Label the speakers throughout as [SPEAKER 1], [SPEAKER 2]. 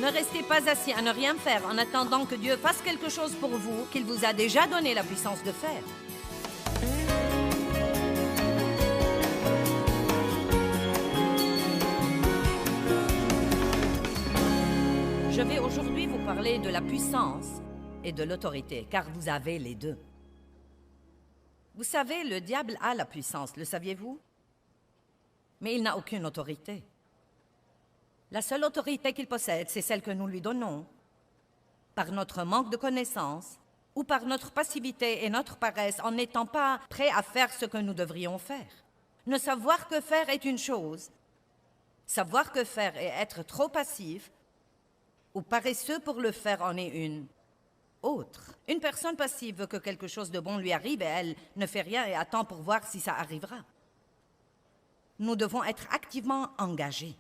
[SPEAKER 1] Ne restez pas assis à ne rien faire en attendant que Dieu fasse quelque chose pour vous qu'il vous a déjà donné la puissance de faire. Je vais aujourd'hui vous parler de la puissance et de l'autorité, car vous avez les deux. Vous savez, le diable a la puissance, le saviez-vous? Mais il n'a aucune autorité. La seule autorité qu'il possède, c'est celle que nous lui donnons, par notre manque de connaissances ou par notre passivité et notre paresse en n'étant pas prêts à faire ce que nous devrions faire. Ne savoir que faire est une chose. Savoir que faire et être trop passif ou paresseux pour le faire en est une autre. Une personne passive veut que quelque chose de bon lui arrive et elle ne fait rien et attend pour voir si ça arrivera. Nous devons être activement engagés.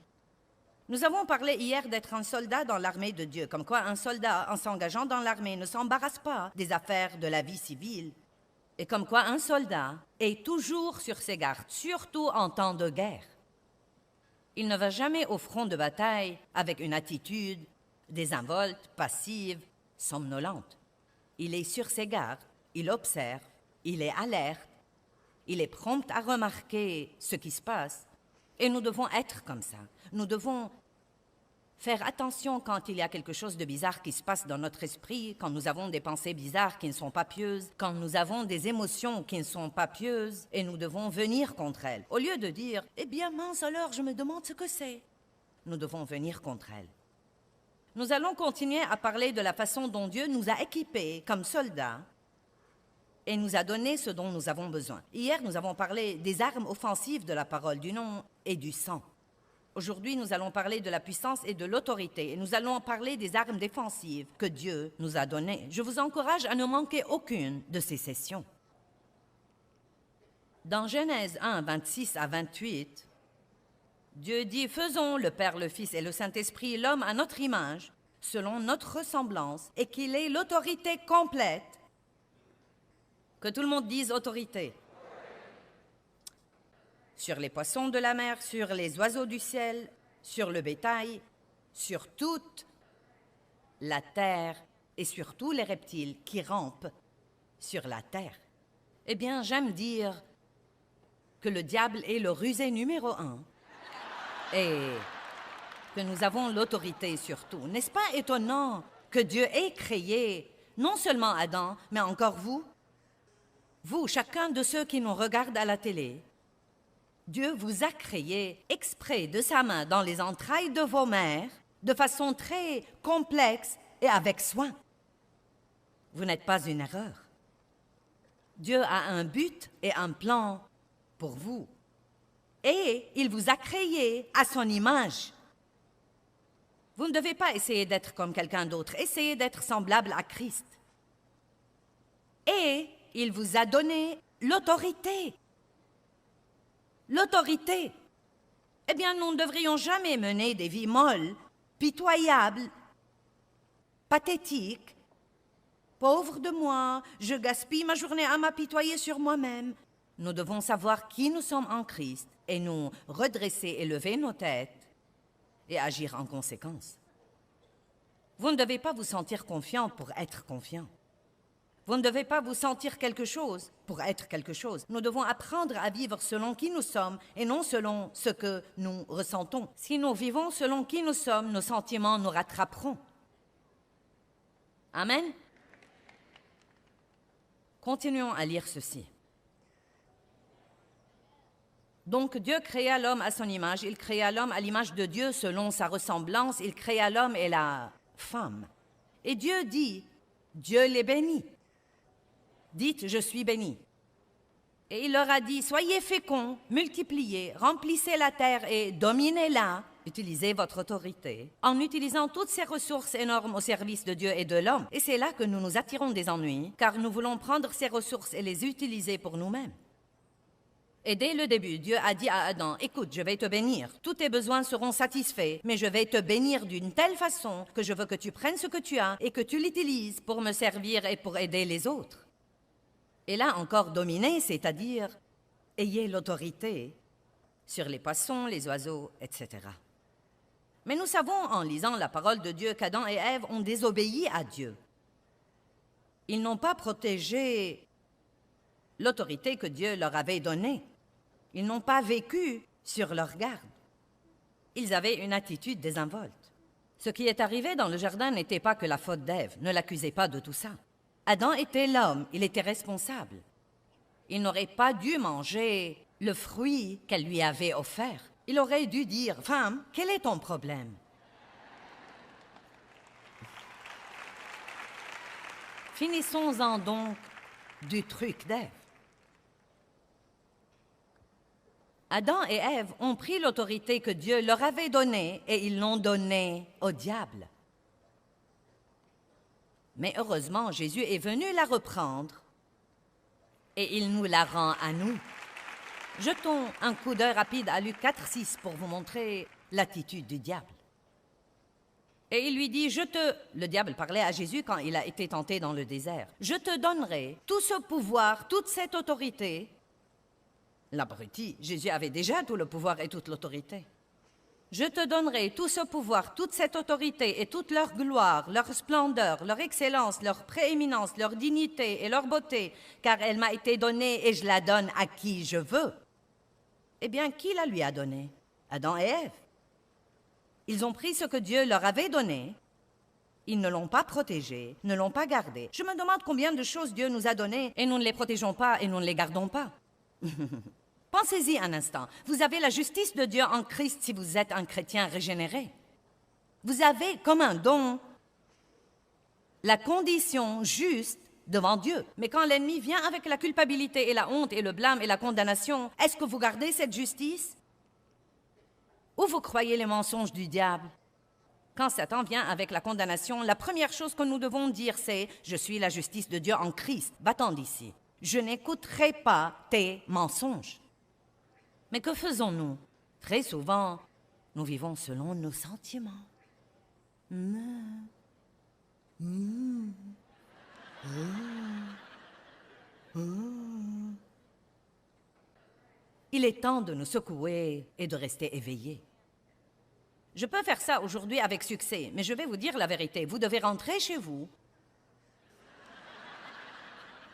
[SPEAKER 1] Nous avons parlé hier d'être un soldat dans l'armée de Dieu, comme quoi un soldat, en s'engageant dans l'armée, ne s'embarrasse pas des affaires de la vie civile, et comme quoi un soldat est toujours sur ses gardes, surtout en temps de guerre. Il ne va jamais au front de bataille avec une attitude désinvolte, passive, somnolente. Il est sur ses gardes, il observe, il est alerte, il est prompt à remarquer ce qui se passe. Et nous devons être comme ça. Nous devons faire attention quand il y a quelque chose de bizarre qui se passe dans notre esprit, quand nous avons des pensées bizarres qui ne sont pas pieuses, quand nous avons des émotions qui ne sont pas pieuses, et nous devons venir contre elles. Au lieu de dire « Eh bien mince alors, je me demande ce que c'est », nous devons venir contre elles. Nous allons continuer à parler de la façon dont Dieu nous a équipés comme soldats et nous a donné ce dont nous avons besoin. Hier, nous avons parlé des armes offensives de la parole, du nom et du sang. Aujourd'hui, nous allons parler de la puissance et de l'autorité et nous allons parler des armes défensives que Dieu nous a données. Je vous encourage à ne manquer aucune de ces sessions. Dans Genèse 1, 26 à 28, Dieu dit « Faisons le Père, le Fils et le Saint-Esprit l'homme à notre image, selon notre ressemblance, et qu'il ait l'autorité complète. » Que tout le monde dise « autorité ». Sur les poissons de la mer, sur les oiseaux du ciel, sur le bétail, sur toute la terre et sur tous les reptiles qui rampent sur la terre. Eh bien, j'aime dire que le diable est le rusé numéro 1 et que nous avons l'autorité sur tout. N'est-ce pas étonnant que Dieu ait créé non seulement Adam, mais encore vous? Vous, chacun de ceux qui nous regardent à la télé, Dieu vous a créé exprès de sa main dans les entrailles de vos mères, de façon très complexe et avec soin. Vous n'êtes pas une erreur. Dieu a un but et un plan pour vous. Et il vous a créé à son image. Vous ne devez pas essayer d'être comme quelqu'un d'autre. Essayez d'être semblable à Christ. Et il vous a donné l'autorité. L'autorité. Eh bien, nous ne devrions jamais mener des vies molles, pitoyables, pathétiques. Pauvre de moi, je gaspille ma journée à m'apitoyer sur moi-même. Nous devons savoir qui nous sommes en Christ et nous redresser et lever nos têtes et agir en conséquence. Vous ne devez pas vous sentir confiant pour être confiant. Vous ne devez pas vous sentir quelque chose pour être quelque chose. Nous devons apprendre à vivre selon qui nous sommes et non selon ce que nous ressentons. Si nous vivons selon qui nous sommes, nos sentiments nous rattraperont. Amen. Continuons à lire ceci. Donc Dieu créa l'homme à son image, il créa l'homme à l'image de Dieu selon sa ressemblance, il créa l'homme et la femme. Et Dieu dit, Dieu les bénit. Dites, je suis béni. Et il leur a dit, soyez féconds, multipliez, remplissez la terre et dominez-la. Utilisez votre autorité en utilisant toutes ces ressources énormes au service de Dieu et de l'homme. Et c'est là que nous nous attirons des ennuis, car nous voulons prendre ces ressources et les utiliser pour nous-mêmes. Et dès le début, Dieu a dit à Adam, « Écoute, je vais te bénir. Tous tes besoins seront satisfaits, mais je vais te bénir d'une telle façon que je veux que tu prennes ce que tu as et que tu l'utilises pour me servir et pour aider les autres. » Et là encore, dominer, c'est-à-dire ayez l'autorité sur les poissons, les oiseaux, etc. Mais nous savons en lisant la parole de Dieu qu'Adam et Ève ont désobéi à Dieu. Ils n'ont pas protégé l'autorité que Dieu leur avait donnée. Ils n'ont pas vécu sur leur garde. Ils avaient une attitude désinvolte. Ce qui est arrivé dans le jardin n'était pas que la faute d'Ève. Ne l'accusez pas de tout ça. Adam était l'homme, il était responsable. Il n'aurait pas dû manger le fruit qu'elle lui avait offert. Il aurait dû dire, « Femme, quel est ton problème? » Finissons-en donc du truc d'Ève. Adam et Ève ont pris l'autorité que Dieu leur avait donnée et ils l'ont donnée au diable. Mais heureusement, Jésus est venu la reprendre et il nous la rend à nous. Jetons un coup d'œil rapide à Luc 4,6 pour vous montrer l'attitude du diable. Et il lui dit, le diable parlait à Jésus quand il a été tenté dans le désert. « Je te donnerai tout ce pouvoir, toute cette autorité. » L'abruti, Jésus avait déjà tout le pouvoir et toute l'autorité. « Je te donnerai tout ce pouvoir, toute cette autorité et toute leur gloire, leur splendeur, leur excellence, leur prééminence, leur dignité et leur beauté, car elle m'a été donnée et je la donne à qui je veux. » Eh bien, qui la lui a donnée? Adam et Ève. Ils ont pris ce que Dieu leur avait donné, ils ne l'ont pas protégé, ne l'ont pas gardé. Je me demande combien de choses Dieu nous a données et nous ne les protégeons pas et nous ne les gardons pas. Pensez-y un instant. Vous avez la justice de Dieu en Christ si vous êtes un chrétien régénéré. Vous avez comme un don la condition juste devant Dieu. Mais quand l'ennemi vient avec la culpabilité et la honte et le blâme et la condamnation, est-ce que vous gardez cette justice? Ou vous croyez les mensonges du diable? Quand Satan vient avec la condamnation, la première chose que nous devons dire, c'est « Je suis la justice de Dieu en Christ. Va-t'en d'ici. Je n'écouterai pas tes mensonges. » Mais que faisons-nous? Très souvent, nous vivons selon nos sentiments. Il est temps de nous secouer et de rester éveillés. Je peux faire ça aujourd'hui avec succès, mais je vais vous dire la vérité. Vous devez rentrer chez vous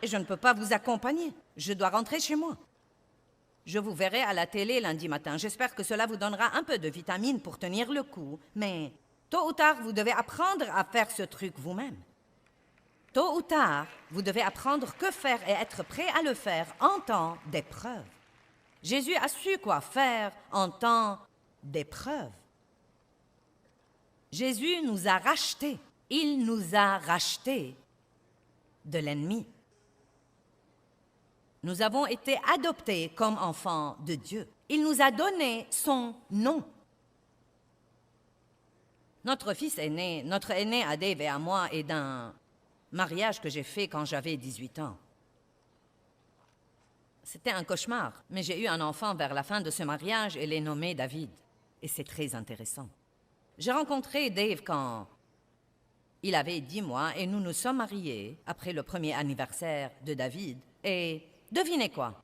[SPEAKER 1] et je ne peux pas vous accompagner. Je dois rentrer chez moi. Je vous verrai à la télé lundi matin. J'espère que cela vous donnera un peu de vitamines pour tenir le coup, mais tôt ou tard, vous devez apprendre à faire ce truc vous-même. Tôt ou tard, vous devez apprendre que faire et être prêt à le faire en temps d'épreuve. Jésus a su quoi faire en temps d'épreuve. Jésus nous a rachetés. Il nous a rachetés de l'ennemi. Nous avons été adoptés comme enfants de Dieu. Il nous a donné son nom. Notre fils aîné, notre aîné à Dave et à moi est d'un mariage que j'ai fait quand j'avais 18 ans. C'était un cauchemar, mais j'ai eu un enfant vers la fin de ce mariage et l'ai nommé David. Et c'est très intéressant. J'ai rencontré Dave quand il avait 10 mois et nous nous sommes mariés après le premier anniversaire de David. Et devinez quoi?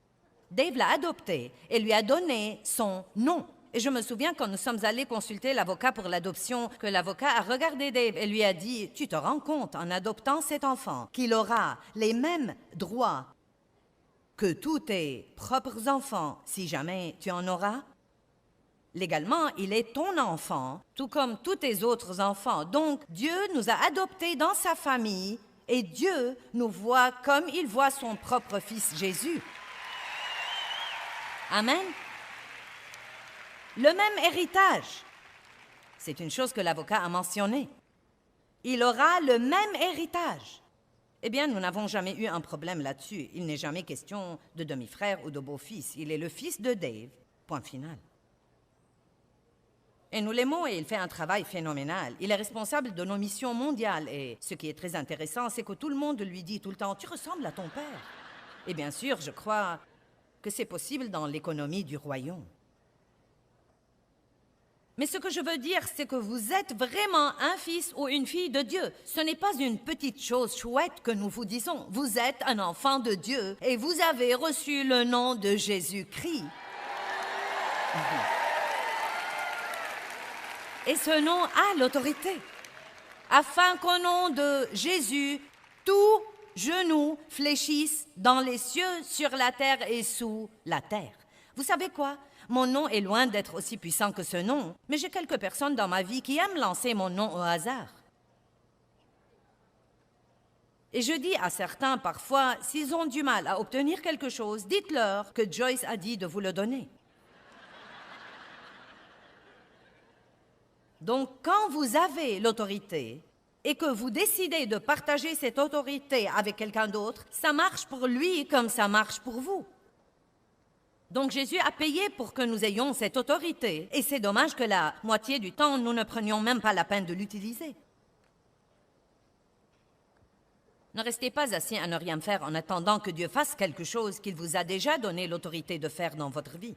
[SPEAKER 1] Dave l'a adopté et lui a donné son nom. Et je me souviens quand nous sommes allés consulter l'avocat pour l'adoption, que l'avocat a regardé Dave et lui a dit « Tu te rends compte en adoptant cet enfant qu'il aura les mêmes droits que tous tes propres enfants si jamais tu en auras? Légalement, il est ton enfant, tout comme tous tes autres enfants. Donc, Dieu nous a adoptés dans sa famille et Dieu nous voit comme il voit son propre fils Jésus. » Amen. Le même héritage. C'est une chose que l'avocat a mentionnée. Il aura le même héritage. Eh bien, nous n'avons jamais eu un problème là-dessus. Il n'est jamais question de demi-frère ou de beau-fils. Il est le fils de Dave. Point final. Et nous l'aimons et il fait un travail phénoménal. Il est responsable de nos missions mondiales. Et ce qui est très intéressant, c'est que tout le monde lui dit tout le temps « Tu ressembles à ton père ». Et bien sûr, je crois que c'est possible dans l'économie du royaume. Mais ce que je veux dire, c'est que vous êtes vraiment un fils ou une fille de Dieu. Ce n'est pas une petite chose chouette que nous vous disons. Vous êtes un enfant de Dieu et vous avez reçu le nom de Jésus-Christ. Et ce nom a l'autorité. Afin qu'au nom de Jésus, tout genou fléchisse dans les cieux, sur la terre et sous la terre. Vous savez quoi? Mon nom est loin d'être aussi puissant que ce nom, mais j'ai quelques personnes dans ma vie qui aiment lancer mon nom au hasard. Et je dis à certains parfois, s'ils ont du mal à obtenir quelque chose, dites-leur que Joyce a dit de vous le donner. Donc, quand vous avez l'autorité et que vous décidez de partager cette autorité avec quelqu'un d'autre, ça marche pour lui comme ça marche pour vous. Donc, Jésus a payé pour que nous ayons cette autorité. Et c'est dommage que la moitié du temps, nous ne prenions même pas la peine de l'utiliser. Ne restez pas assis à ne rien faire en attendant que Dieu fasse quelque chose qu'il vous a déjà donné l'autorité de faire dans votre vie.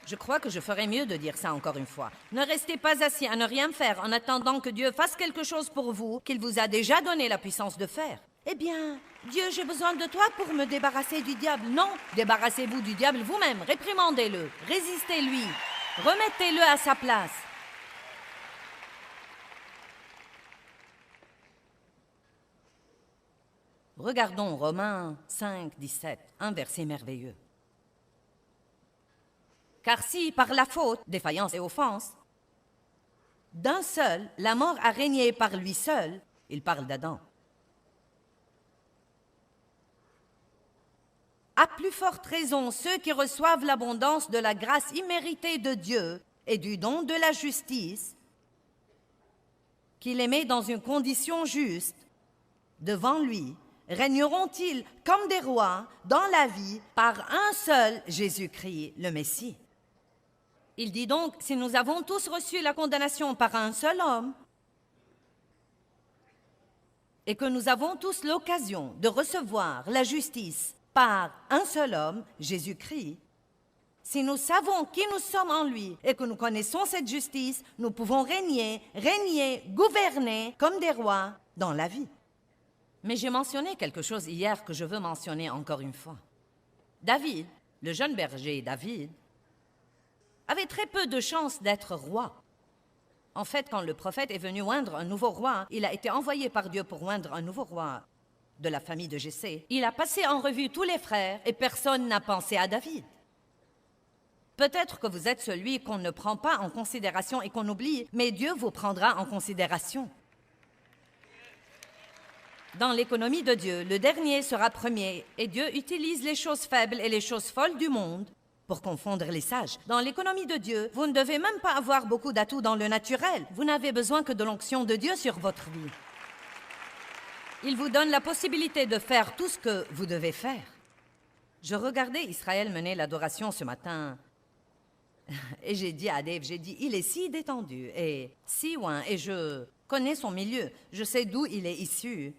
[SPEAKER 1] Je crois que je ferais mieux de dire ça encore une fois. Ne restez pas assis à ne rien faire en attendant que Dieu fasse quelque chose pour vous qu'il vous a déjà donné la puissance de faire. Eh bien, Dieu, j'ai besoin de toi pour me débarrasser du diable. Non, débarrassez-vous du diable vous-même, réprimandez-le, résistez-lui, remettez-le à sa place. Regardons Romains 5, 17, un verset merveilleux. Car si, par la faute, défaillance et offense, d'un seul, la mort a régné par lui seul, il parle d'Adam. À plus forte raison, ceux qui reçoivent l'abondance de la grâce imméritée de Dieu et du don de la justice, qui les met dans une condition juste, devant lui, régneront-ils comme des rois dans la vie par un seul Jésus-Christ, le Messie. Il dit donc, si nous avons tous reçu la condamnation par un seul homme, et que nous avons tous l'occasion de recevoir la justice par un seul homme, Jésus-Christ, si nous savons qui nous sommes en lui et que nous connaissons cette justice, nous pouvons régner, gouverner comme des rois dans la vie. Mais j'ai mentionné quelque chose hier que je veux mentionner encore une fois. David, le jeune berger David, avait très peu de chances d'être roi. En fait, quand le prophète est venu oindre un nouveau roi, il a été envoyé par Dieu pour oindre un nouveau roi de la famille de Jessé. Il a passé en revue tous les frères et personne n'a pensé à David. Peut-être que vous êtes celui qu'on ne prend pas en considération et qu'on oublie, mais Dieu vous prendra en considération. Dans l'économie de Dieu, le dernier sera premier et Dieu utilise les choses faibles et les choses folles du monde pour confondre les sages. Dans l'économie de Dieu, vous ne devez même pas avoir beaucoup d'atouts dans le naturel. Vous n'avez besoin que de l'onction de Dieu sur votre vie. Il vous donne la possibilité de faire tout ce que vous devez faire. Je regardais Israël mener l'adoration ce matin et j'ai dit à Dave, il est si détendu et si loin et je connais son milieu. Je sais d'où il est issu.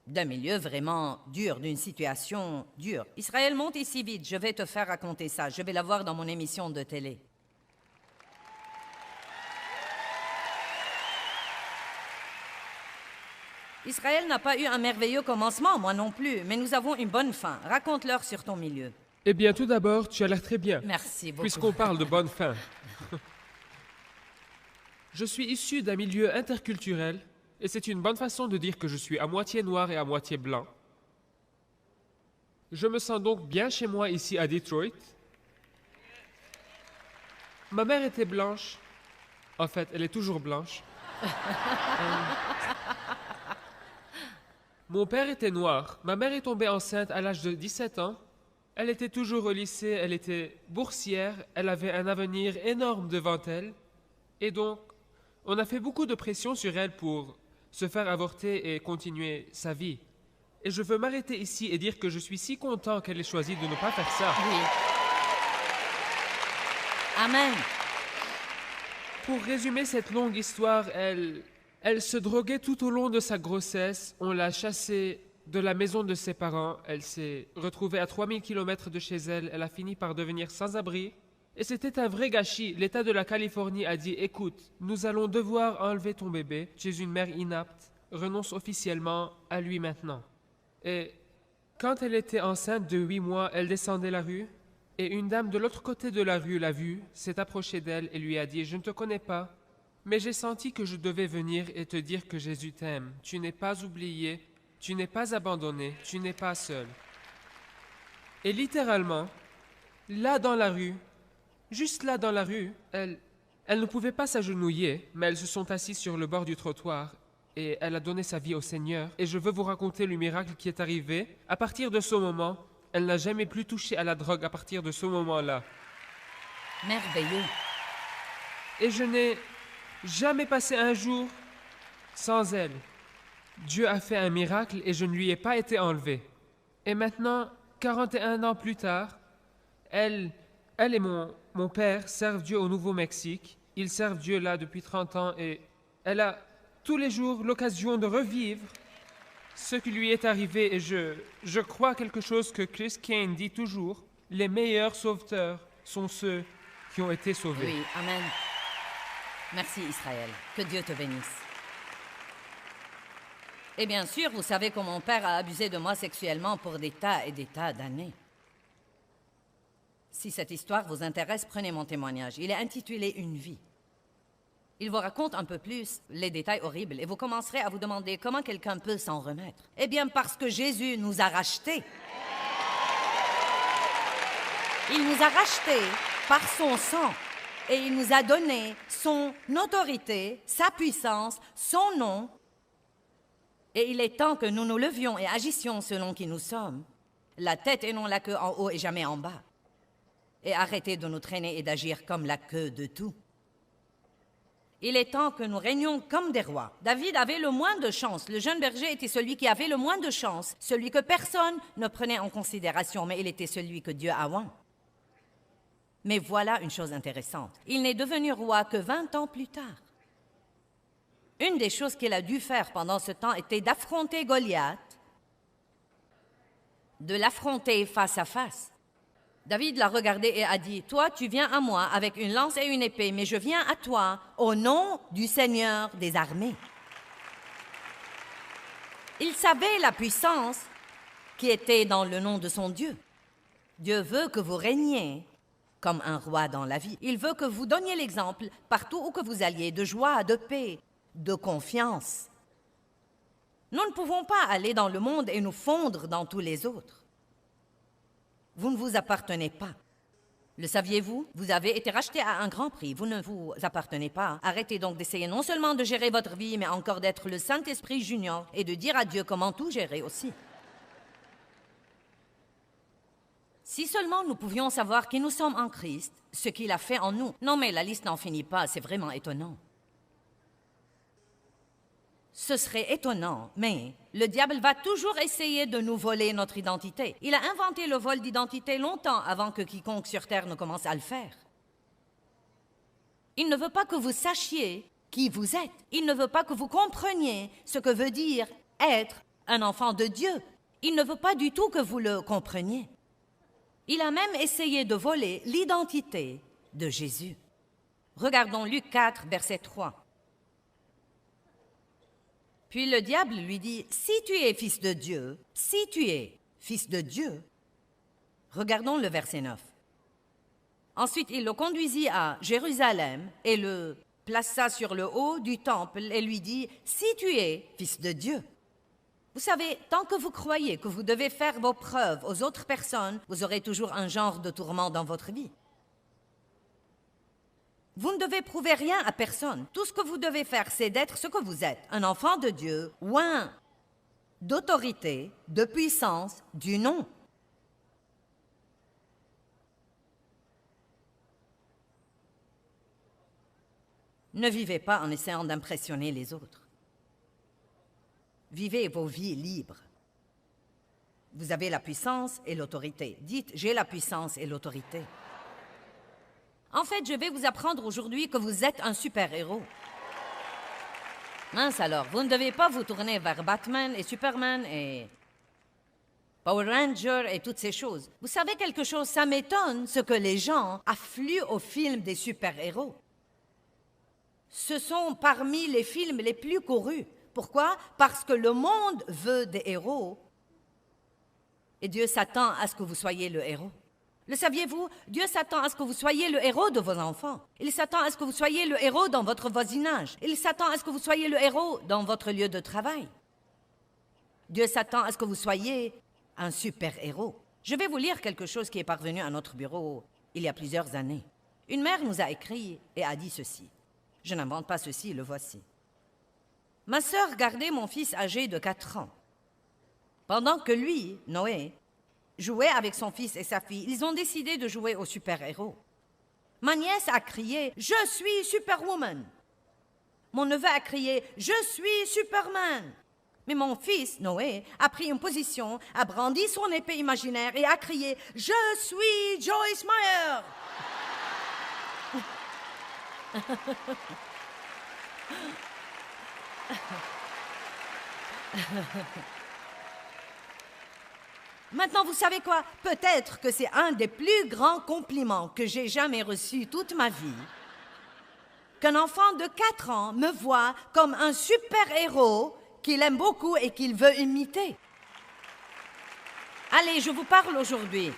[SPEAKER 1] D'un milieu vraiment dur, d'une situation dure. Israël, monte ici vite, je vais te faire raconter ça. Je vais la voir dans mon émission de télé. Israël n'a pas eu un merveilleux commencement, moi non plus, mais nous avons une bonne fin. Raconte-leur sur ton milieu.
[SPEAKER 2] Eh bien, tout d'abord, tu as l'air très bien.
[SPEAKER 1] Merci beaucoup.
[SPEAKER 2] Puisqu'on parle de bonne fin. Je suis issu d'un milieu interculturel. Et c'est une bonne façon de dire que je suis à moitié noir et à moitié blanc. Je me sens donc bien chez moi ici à Detroit. Ma mère était blanche. En fait, elle est toujours blanche. Mon père était noir. Ma mère est tombée enceinte à l'âge de 17 ans. Elle était toujours au lycée, elle était boursière, elle avait un avenir énorme devant elle. Et donc, on a fait beaucoup de pression sur elle pour se faire avorter et continuer sa vie. Et je veux m'arrêter ici et dire que je suis si content qu'elle ait choisi de ne pas faire ça.
[SPEAKER 1] Oui. Amen.
[SPEAKER 2] Pour résumer cette longue histoire, elle se droguait tout au long de sa grossesse. On l'a chassée de la maison de ses parents. Elle s'est retrouvée à 3000 km de chez elle. Elle a fini par devenir sans-abri. Et c'était un vrai gâchis. L'État de la Californie a dit « Écoute, nous allons devoir enlever ton bébé. Tu es une mère inapte. Renonce officiellement à lui maintenant. » Et quand elle était enceinte de 8 mois, elle descendait la rue. Et une dame de l'autre côté de la rue l'a vue, s'est approchée d'elle et lui a dit « Je ne te connais pas, mais j'ai senti que je devais venir et te dire que Jésus t'aime. Tu n'es pas oublié, tu n'es pas abandonné, tu n'es pas seul. » Et littéralement, là dans la rue, juste là dans la rue, elles ne pouvaient pas s'agenouiller, mais elles se sont assises sur le bord du trottoir et elle a donné sa vie au Seigneur. Et je veux vous raconter le miracle qui est arrivé. À partir de ce moment, elle n'a jamais plus touché à la drogue à partir de ce moment-là.
[SPEAKER 1] Merveilleux.
[SPEAKER 2] Et je n'ai jamais passé un jour sans elle. Dieu a fait un miracle et je ne lui ai pas été enlevé. Et maintenant, 41 ans plus tard, elle et mon père servent Dieu au Nouveau-Mexique. Ils servent Dieu là depuis 30 ans et elle a tous les jours l'occasion de revivre ce qui lui est arrivé. Et je crois quelque chose que Chris Kane dit toujours, les meilleurs sauveteurs sont ceux qui ont été sauvés.
[SPEAKER 1] Oui, amen. Merci Israël, que Dieu te bénisse. Et bien sûr, vous savez que mon père a abusé de moi sexuellement pour des tas et des tas d'années. Si cette histoire vous intéresse, prenez mon témoignage. Il est intitulé « Une vie ». Il vous raconte un peu plus les détails horribles et vous commencerez à vous demander comment quelqu'un peut s'en remettre. Eh bien, parce que Jésus nous a rachetés. Il nous a rachetés par son sang et il nous a donné son autorité, sa puissance, son nom. Et il est temps que nous nous levions et agissions selon qui nous sommes. La tête et non la queue en haut et jamais en bas. Et arrêtez de nous traîner et d'agir comme la queue de tout. Il est temps que nous régnions comme des rois. David avait le moins de chance. Le jeune berger était celui qui avait le moins de chance, celui que personne ne prenait en considération, mais il était celui que Dieu a oint. Mais voilà une chose intéressante. Il n'est devenu roi que 20 ans plus tard. Une des choses qu'il a dû faire pendant ce temps était d'affronter Goliath, de l'affronter face à face. David l'a regardé et a dit, « Toi, tu viens à moi avec une lance et une épée, mais je viens à toi au nom du Seigneur des armées. » Il savait la puissance qui était dans le nom de son Dieu. Dieu veut que vous régniez comme un roi dans la vie. Il veut que vous donniez l'exemple partout où que vous alliez, de joie, de paix, de confiance. Nous ne pouvons pas aller dans le monde et nous fondre dans tous les autres. Vous ne vous appartenez pas. Le saviez-vous? Vous avez été racheté à un grand prix. Vous ne vous appartenez pas. Arrêtez donc d'essayer non seulement de gérer votre vie, mais encore d'être le Saint-Esprit junior et de dire à Dieu comment tout gérer aussi. Si seulement nous pouvions savoir qui nous sommes en Christ, ce qu'il a fait en nous. Non, mais la liste n'en finit pas, c'est vraiment étonnant. Ce serait étonnant, mais le diable va toujours essayer de nous voler notre identité. Il a inventé le vol d'identité longtemps avant que quiconque sur Terre ne commence à le faire. Il ne veut pas que vous sachiez qui vous êtes. Il ne veut pas que vous compreniez ce que veut dire être un enfant de Dieu. Il ne veut pas du tout que vous le compreniez. Il a même essayé de voler l'identité de Jésus. Regardons Luc 4, verset 3. Puis le diable lui dit, « Si tu es fils de Dieu, si tu es fils de Dieu. » Regardons le verset 9. Ensuite, il le conduisit à Jérusalem et le plaça sur le haut du temple et lui dit, « Si tu es fils de Dieu. » Vous savez, tant que vous croyez que vous devez faire vos preuves aux autres personnes, vous aurez toujours un genre de tourment dans votre vie. Vous ne devez prouver rien à personne. Tout ce que vous devez faire, c'est d'être ce que vous êtes, un enfant de Dieu, oint d'autorité, de puissance, du nom. Ne vivez pas en essayant d'impressionner les autres. Vivez vos vies libres. Vous avez la puissance et l'autorité. Dites, j'ai la puissance et l'autorité. En fait, je vais vous apprendre aujourd'hui que vous êtes un super-héros. Mince alors, vous ne devez pas vous tourner vers Batman et Superman et Power Rangers et toutes ces choses. Vous savez quelque chose, ça m'étonne ce que les gens affluent aux films des super-héros. Ce sont parmi les films les plus courus. Pourquoi? Parce que le monde veut des héros et Dieu s'attend à ce que vous soyez le héros. Le saviez-vous? Dieu s'attend à ce que vous soyez le héros de vos enfants. Il s'attend à ce que vous soyez le héros dans votre voisinage. Il s'attend à ce que vous soyez le héros dans votre lieu de travail. Dieu s'attend à ce que vous soyez un super-héros. Je vais vous lire quelque chose qui est parvenu à notre bureau il y a plusieurs années. Une mère nous a écrit et a dit ceci. Je n'invente pas ceci, le voici. Ma sœur gardait mon fils âgé de 4 ans. Pendant que lui, Noé, jouait avec son fils et sa fille, ils ont décidé de jouer au super-héros. Ma nièce a crié « Je suis Superwoman ». Mon neveu a crié « Je suis Superman ». Mais mon fils, Noé, a pris une position, a brandi son épée imaginaire et a crié « Je suis Joyce Meyer ». Maintenant, vous savez quoi? Peut-être que c'est un des plus grands compliments que j'ai jamais reçus toute ma vie. Qu'un enfant de 4 ans me voit comme un super-héros qu'il aime beaucoup et qu'il veut imiter. Allez, je vous parle aujourd'hui.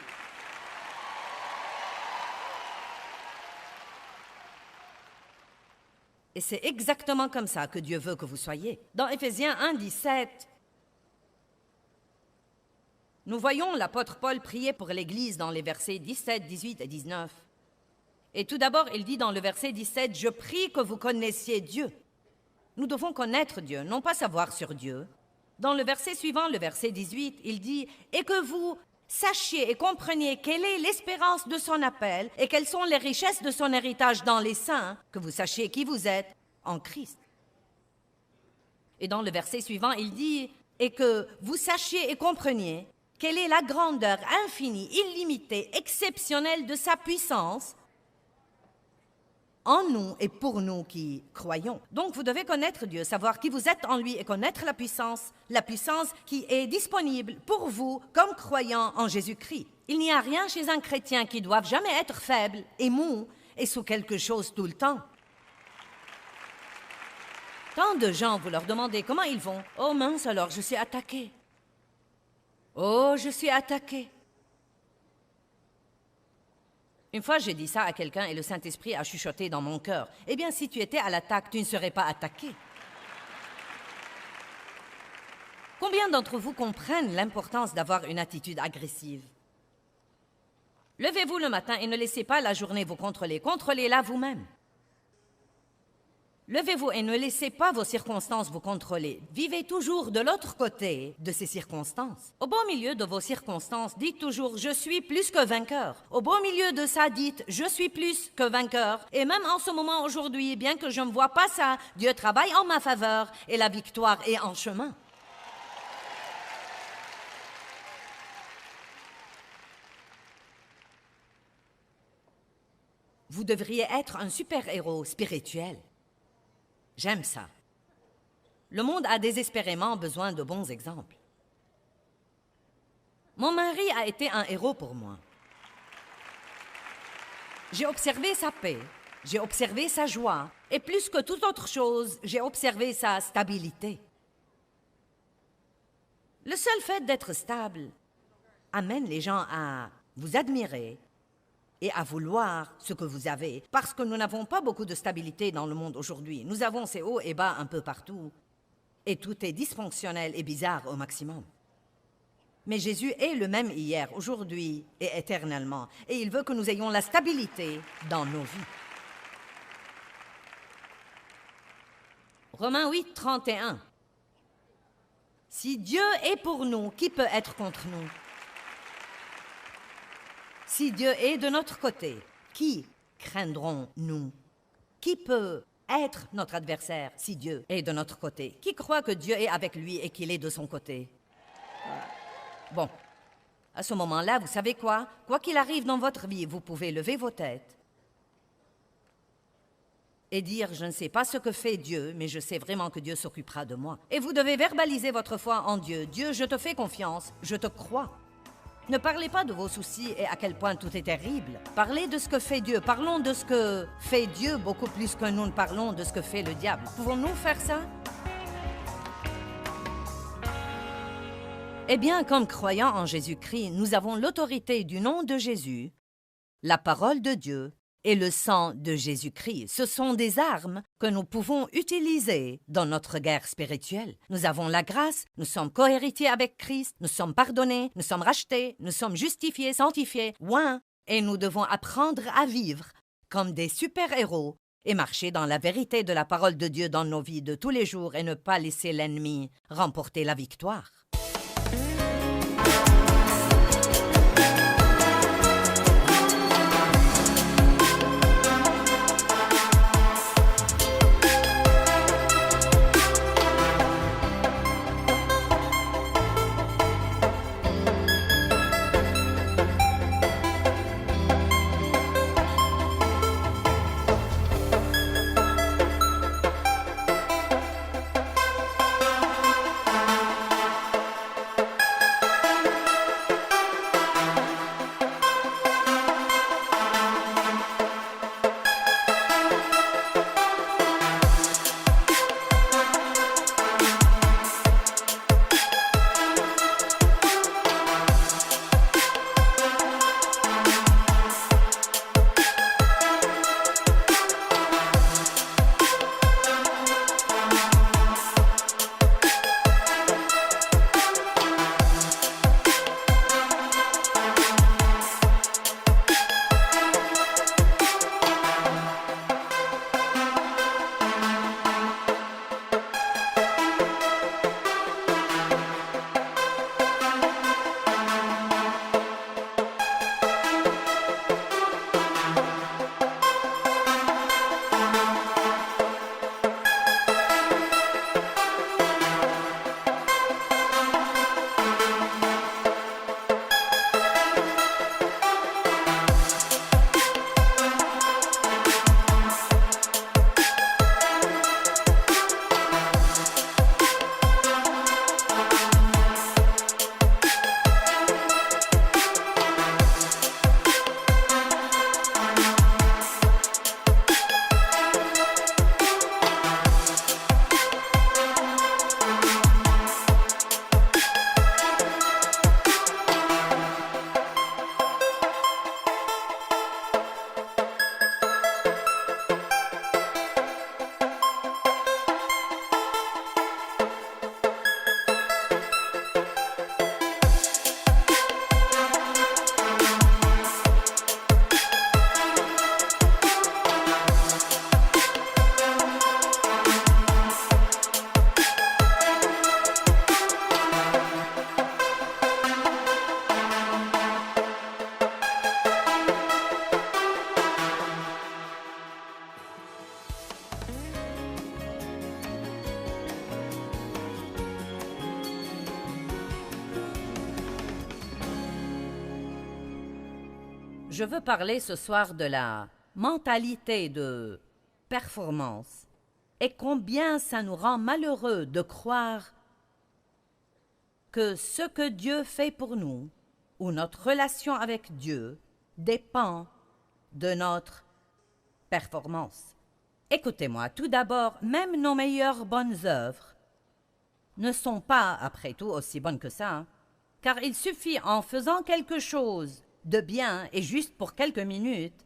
[SPEAKER 1] Et c'est exactement comme ça que Dieu veut que vous soyez. Dans Éphésiens 1, 17, nous voyons l'apôtre Paul prier pour l'Église dans les versets 17, 18 et 19. Et tout d'abord, il dit dans le verset 17, « Je prie que vous connaissiez Dieu ». Nous devons connaître Dieu, non pas savoir sur Dieu. Dans le verset suivant, le verset 18, il dit « Et que vous sachiez et compreniez quelle est l'espérance de son appel et quelles sont les richesses de son héritage dans les saints, que vous sachiez qui vous êtes en Christ. » Et dans le verset suivant, il dit « Et que vous sachiez et compreniez quelle est la grandeur infinie, illimitée, exceptionnelle de sa puissance en nous et pour nous qui croyons. » Donc, vous devez connaître Dieu, savoir qui vous êtes en lui et connaître la puissance qui est disponible pour vous comme croyants en Jésus-Christ. Il n'y a rien chez un chrétien qui doive jamais être faible et mou et sous quelque chose tout le temps. Tant de gens, vous leur demandez comment ils vont. « Oh mince, alors je suis attaqué. » « Oh, je suis attaqué. » Une fois, j'ai dit ça à quelqu'un et le Saint-Esprit a chuchoté dans mon cœur. « Eh bien, si tu étais à l'attaque, tu ne serais pas attaqué. » Combien d'entre vous comprennent l'importance d'avoir une attitude agressive? Levez-vous le matin et ne laissez pas la journée vous contrôler. Contrôlez-la vous-même. Levez-vous et ne laissez pas vos circonstances vous contrôler. Vivez toujours de l'autre côté de ces circonstances. Au beau milieu de vos circonstances, dites toujours « Je suis plus que vainqueur ». Au beau milieu de ça, dites « Je suis plus que vainqueur ». Et même en ce moment aujourd'hui, bien que je ne vois pas ça, Dieu travaille en ma faveur et la victoire est en chemin. Vous devriez être un super-héros spirituel. J'aime ça. Le monde a désespérément besoin de bons exemples. Mon mari a été un héros pour moi. J'ai observé sa paix, j'ai observé sa joie, et plus que toute autre chose, j'ai observé sa stabilité. Le seul fait d'être stable amène les gens à vous admirer et à vouloir ce que vous avez, parce que nous n'avons pas beaucoup de stabilité dans le monde aujourd'hui. Nous avons ces hauts et bas un peu partout, et tout est dysfonctionnel et bizarre au maximum. Mais Jésus est le même hier, aujourd'hui et éternellement, et il veut que nous ayons la stabilité dans nos vies. Romains 8, 31. Si Dieu est pour nous, qui peut être contre nous? Si Dieu est de notre côté, qui craindrons-nous? Qui peut être notre adversaire si Dieu est de notre côté? Qui croit que Dieu est avec lui et qu'il est de son côté? Bon, à ce moment-là, vous savez quoi? Quoi qu'il arrive dans votre vie, vous pouvez lever vos têtes et dire « Je ne sais pas ce que fait Dieu, mais je sais vraiment que Dieu s'occupera de moi. » Et vous devez verbaliser votre foi en Dieu. « Dieu, je te fais confiance, je te crois. » Ne parlez pas de vos soucis et à quel point tout est terrible. Parlez de ce que fait Dieu. Parlons de ce que fait Dieu beaucoup plus que nous ne parlons de ce que fait le diable. Pouvons-nous faire ça? Eh bien, comme croyants en Jésus-Christ, nous avons l'autorité du nom de Jésus, la parole de Dieu et le sang de Jésus-Christ. Ce sont des armes que nous pouvons utiliser dans notre guerre spirituelle. Nous avons la grâce, nous sommes cohéritiers avec Christ, nous sommes pardonnés, nous sommes rachetés, nous sommes justifiés, sanctifiés, oints, et nous devons apprendre à vivre comme des super-héros et marcher dans la vérité de la parole de Dieu dans nos vies de tous les jours et ne pas laisser l'ennemi remporter la victoire. Je veux parler ce soir de la mentalité de performance et combien ça nous rend malheureux de croire que ce que Dieu fait pour nous ou notre relation avec Dieu dépend de notre performance. Écoutez-moi, tout d'abord, même nos meilleures bonnes œuvres ne sont pas, après tout, aussi bonnes que ça, hein, car il suffit, en faisant quelque chose de bien et juste pour quelques minutes,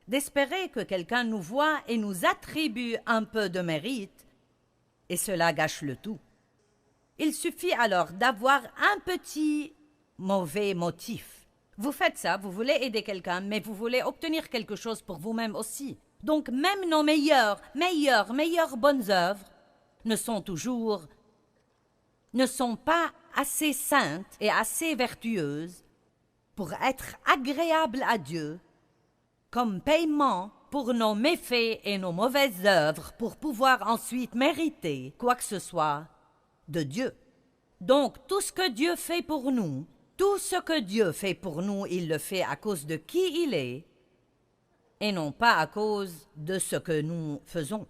[SPEAKER 1] d'espérer que quelqu'un nous voit et nous attribue un peu de mérite, et cela gâche le tout. Il suffit alors d'avoir un petit mauvais motif. Vous faites ça, vous voulez aider quelqu'un, mais vous voulez obtenir quelque chose pour vous-même aussi. Donc même nos meilleures bonnes œuvres ne sont pas assez saintes et assez vertueuses pour être agréables à Dieu comme paiement pour nos méfaits et nos mauvaises œuvres pour pouvoir ensuite mériter quoi que ce soit de Dieu. Donc tout ce que Dieu fait pour nous, il le fait à cause de qui il est et non pas à cause de ce que nous faisons.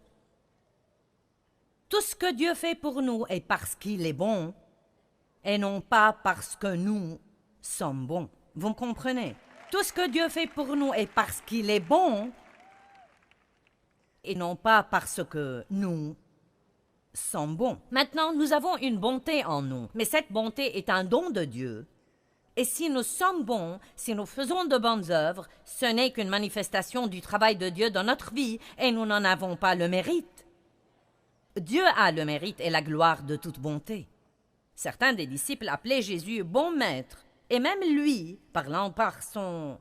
[SPEAKER 1] Tout ce que Dieu fait pour nous est parce qu'il est bon et non pas parce que nous sommes bons. Vous me comprenez? Tout ce que Dieu fait pour nous est parce qu'il est bon et non pas parce que nous sont bons. Maintenant, nous avons une bonté en nous, mais cette bonté est un don de Dieu. Et si nous sommes bons, si nous faisons de bonnes œuvres, ce n'est qu'une manifestation du travail de Dieu dans notre vie et nous n'en avons pas le mérite. Dieu a le mérite et la gloire de toute bonté. Certains des disciples appelaient Jésus « bon maître » et même lui, parlant par son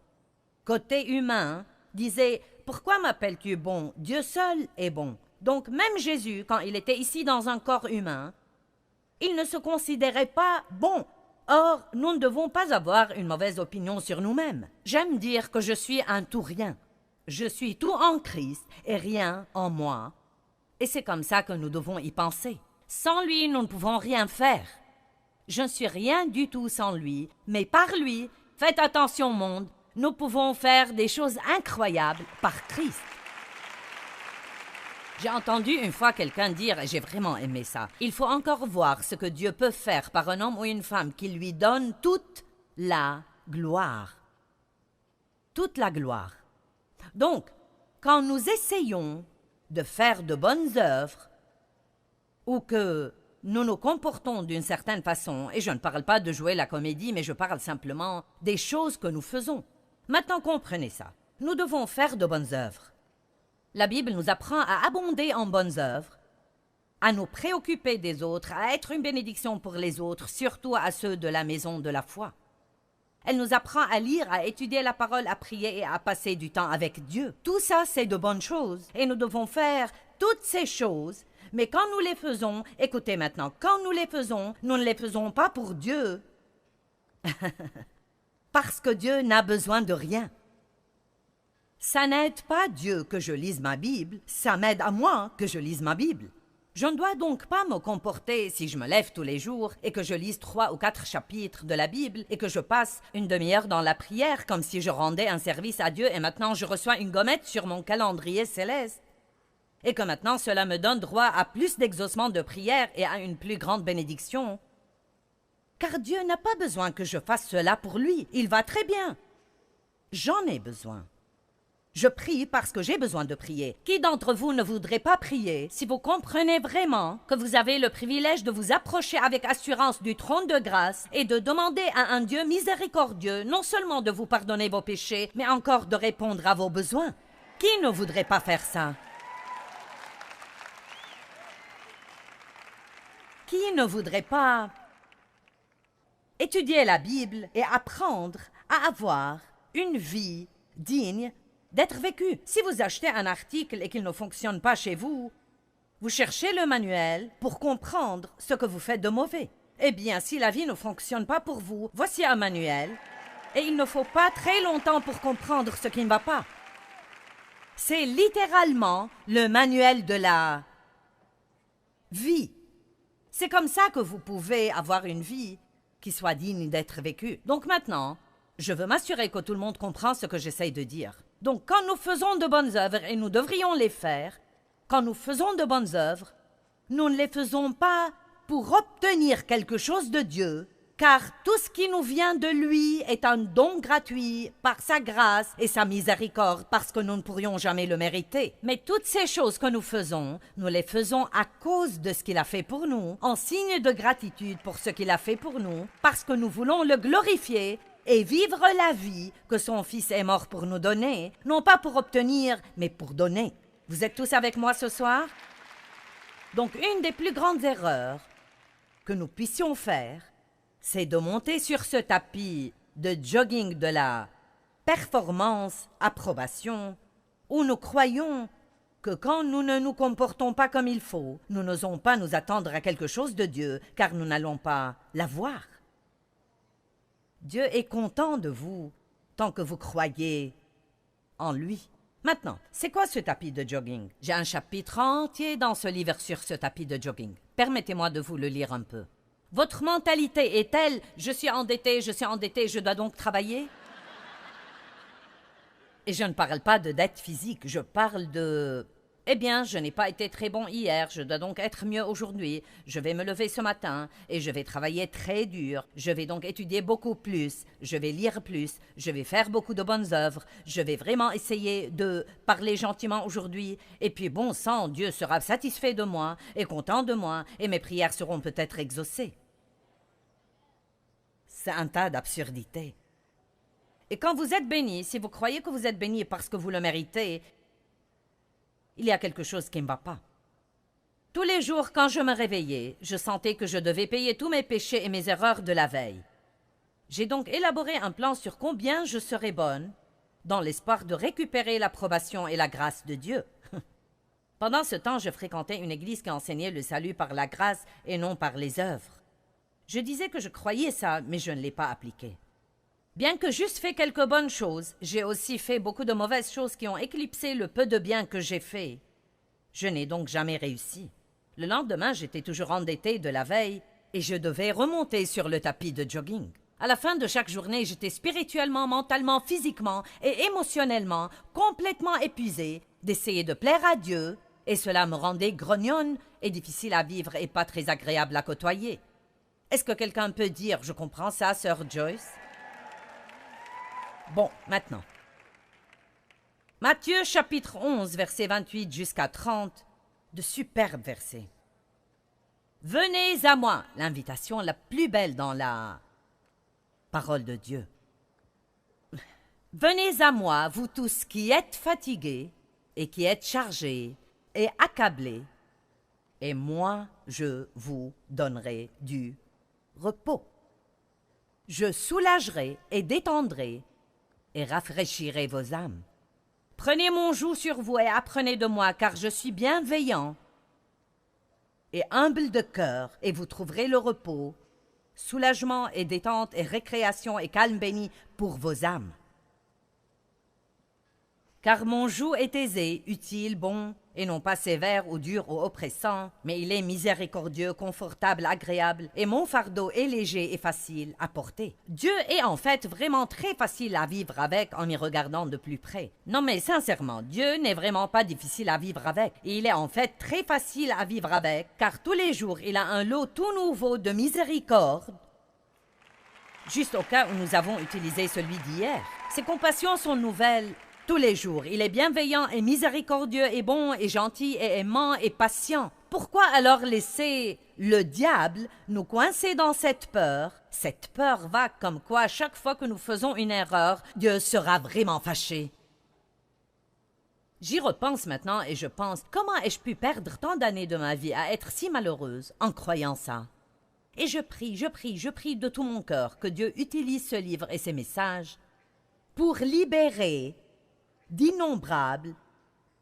[SPEAKER 1] côté humain, disait « pourquoi m'appelles-tu bon? Dieu seul est bon. » Donc même Jésus, quand il était ici dans un corps humain, il ne se considérait pas bon. Or, nous ne devons pas avoir une mauvaise opinion sur nous-mêmes. J'aime dire que je suis un tout-rien. Je suis tout en Christ et rien en moi. Et c'est comme ça que nous devons y penser. Sans lui, nous ne pouvons rien faire. Je ne suis rien du tout sans lui, mais par lui, faites attention monde, nous pouvons faire des choses incroyables par Christ. J'ai entendu une fois quelqu'un dire, et j'ai vraiment aimé ça, il faut encore voir ce que Dieu peut faire par un homme ou une femme qui lui donne toute la gloire. Toute la gloire. Donc, quand nous essayons de faire de bonnes œuvres, ou que nous nous comportons d'une certaine façon, et je ne parle pas de jouer la comédie, mais je parle simplement des choses que nous faisons. Maintenant, comprenez ça. Nous devons faire de bonnes œuvres. La Bible nous apprend à abonder en bonnes œuvres, à nous préoccuper des autres, à être une bénédiction pour les autres, surtout à ceux de la maison de la foi. Elle nous apprend à lire, à étudier la parole, à prier et à passer du temps avec Dieu. Tout ça, c'est de bonnes choses, et nous devons faire toutes ces choses, mais quand nous les faisons, écoutez maintenant, quand nous les faisons, nous ne les faisons pas pour Dieu, parce que Dieu n'a besoin de rien. Ça n'aide pas Dieu que je lise ma Bible, ça m'aide à moi que je lise ma Bible. Je ne dois donc pas me comporter si je me lève tous les jours et que je lise 3 ou 4 chapitres de la Bible et que je passe une demi-heure dans la prière comme si je rendais un service à Dieu et maintenant je reçois une gommette sur mon calendrier céleste. Et que maintenant cela me donne droit à plus d'exaucement de prière et à une plus grande bénédiction. Car Dieu n'a pas besoin que je fasse cela pour lui, il va très bien. J'en ai besoin. Je prie parce que j'ai besoin de prier. Qui d'entre vous ne voudrait pas prier si vous comprenez vraiment que vous avez le privilège de vous approcher avec assurance du trône de grâce et de demander à un Dieu miséricordieux non seulement de vous pardonner vos péchés, mais encore de répondre à vos besoins? Qui ne voudrait pas faire ça? Qui ne voudrait pas étudier la Bible et apprendre à avoir une vie digne d'être vécu? Si vous achetez un article et qu'il ne fonctionne pas chez vous, vous cherchez le manuel pour comprendre ce que vous faites de mauvais. Eh bien, si la vie ne fonctionne pas pour vous, voici un manuel, et il ne faut pas très longtemps pour comprendre ce qui ne va pas. C'est littéralement le manuel de la vie. C'est comme ça que vous pouvez avoir une vie qui soit digne d'être vécue. Donc maintenant, je veux m'assurer que tout le monde comprend ce que j'essaye de dire. Donc, quand nous faisons de bonnes œuvres, et nous devrions les faire, quand nous faisons de bonnes œuvres, nous ne les faisons pas pour obtenir quelque chose de Dieu, car tout ce qui nous vient de lui est un don gratuit par sa grâce et sa miséricorde, parce que nous ne pourrions jamais le mériter. Mais toutes ces choses que nous les faisons à cause de ce qu'il a fait pour nous, en signe de gratitude pour ce qu'il a fait pour nous, parce que nous voulons le glorifier et vivre la vie que son Fils est mort pour nous donner, non pas pour obtenir, mais pour donner. Vous êtes tous avec moi ce soir? Donc, une des plus grandes erreurs que nous puissions faire, c'est de monter sur ce tapis de jogging de la performance, approbation, où nous croyons que quand nous ne nous comportons pas comme il faut, nous n'osons pas nous attendre à quelque chose de Dieu, car nous n'allons pas l'avoir. Dieu est content de vous tant que vous croyez en lui. Maintenant, c'est quoi ce tapis de jogging? J'ai un chapitre entier dans ce livre sur ce tapis de jogging. Permettez-moi de vous le lire un peu. Votre mentalité est telle, je suis endetté, je dois donc travailler? Et je ne parle pas de dette physique, je parle de Eh bien, je n'ai pas été très bon hier, je dois donc être mieux aujourd'hui. Je vais me lever ce matin et je vais travailler très dur. Je vais donc étudier beaucoup plus, je vais lire plus, je vais faire beaucoup de bonnes œuvres. Je vais vraiment essayer de parler gentiment aujourd'hui. Et puis, bon sang, Dieu sera satisfait de moi et content de moi et mes prières seront peut-être exaucées. C'est un tas d'absurdités. Et quand vous êtes béni, si vous croyez que vous êtes béni parce que vous le méritez, il y a quelque chose qui ne va pas. Tous les jours, quand je me réveillais, je sentais que je devais payer tous mes péchés et mes erreurs de la veille. J'ai donc élaboré un plan sur combien je serais bonne, dans l'espoir de récupérer l'approbation et la grâce de Dieu. Pendant ce temps, je fréquentais une église qui enseignait le salut par la grâce et non par les œuvres. Je disais que je croyais ça, mais je ne l'ai pas appliqué. Bien que j'eusse fait quelques bonnes choses, j'ai aussi fait beaucoup de mauvaises choses qui ont éclipsé le peu de bien que j'ai fait. Je n'ai donc jamais réussi. Le lendemain, j'étais toujours endettée de la veille et je devais remonter sur le tapis de jogging. À la fin de chaque journée, j'étais spirituellement, mentalement, physiquement et émotionnellement complètement épuisée d'essayer de plaire à Dieu et cela me rendait grognonne et difficile à vivre et pas très agréable à côtoyer. Est-ce que quelqu'un peut dire « Je comprends ça, sœur Joyce » ? Bon, maintenant. Matthieu chapitre 11, versets 28 jusqu'à 30, de superbes versets. Venez à moi, l'invitation la plus belle dans la parole de Dieu. Venez à moi, vous tous qui êtes fatigués et qui êtes chargés et accablés, et moi je vous donnerai du repos. Je soulagerai et détendrai et rafraîchirez vos âmes. Prenez mon joug sur vous et apprenez de moi, car je suis bienveillant et humble de cœur, et vous trouverez le repos, soulagement et détente et récréation et calme béni pour vos âmes. Car mon joug est aisé, utile, bon, et non pas sévère ou dur ou oppressant, mais il est miséricordieux, confortable, agréable, et mon fardeau est léger et facile à porter. Dieu est en fait vraiment très facile à vivre avec en y regardant de plus près. Non mais sincèrement, Dieu n'est vraiment pas difficile à vivre avec. Il est en fait très facile à vivre avec, car tous les jours il a un lot tout nouveau de miséricorde, juste au cas où nous avons utilisé celui d'hier. Ses compassions sont nouvelles tous les jours. Il est bienveillant et miséricordieux et bon et gentil et aimant et patient. Pourquoi alors laisser le diable nous coincer dans cette peur? Cette peur va comme quoi, chaque fois que nous faisons une erreur, Dieu sera vraiment fâché. J'y repense maintenant et je pense, comment ai-je pu perdre tant d'années de ma vie à être si malheureuse en croyant ça? Et je prie de tout mon cœur que Dieu utilise ce livre et ses messages pour libérer d'innombrables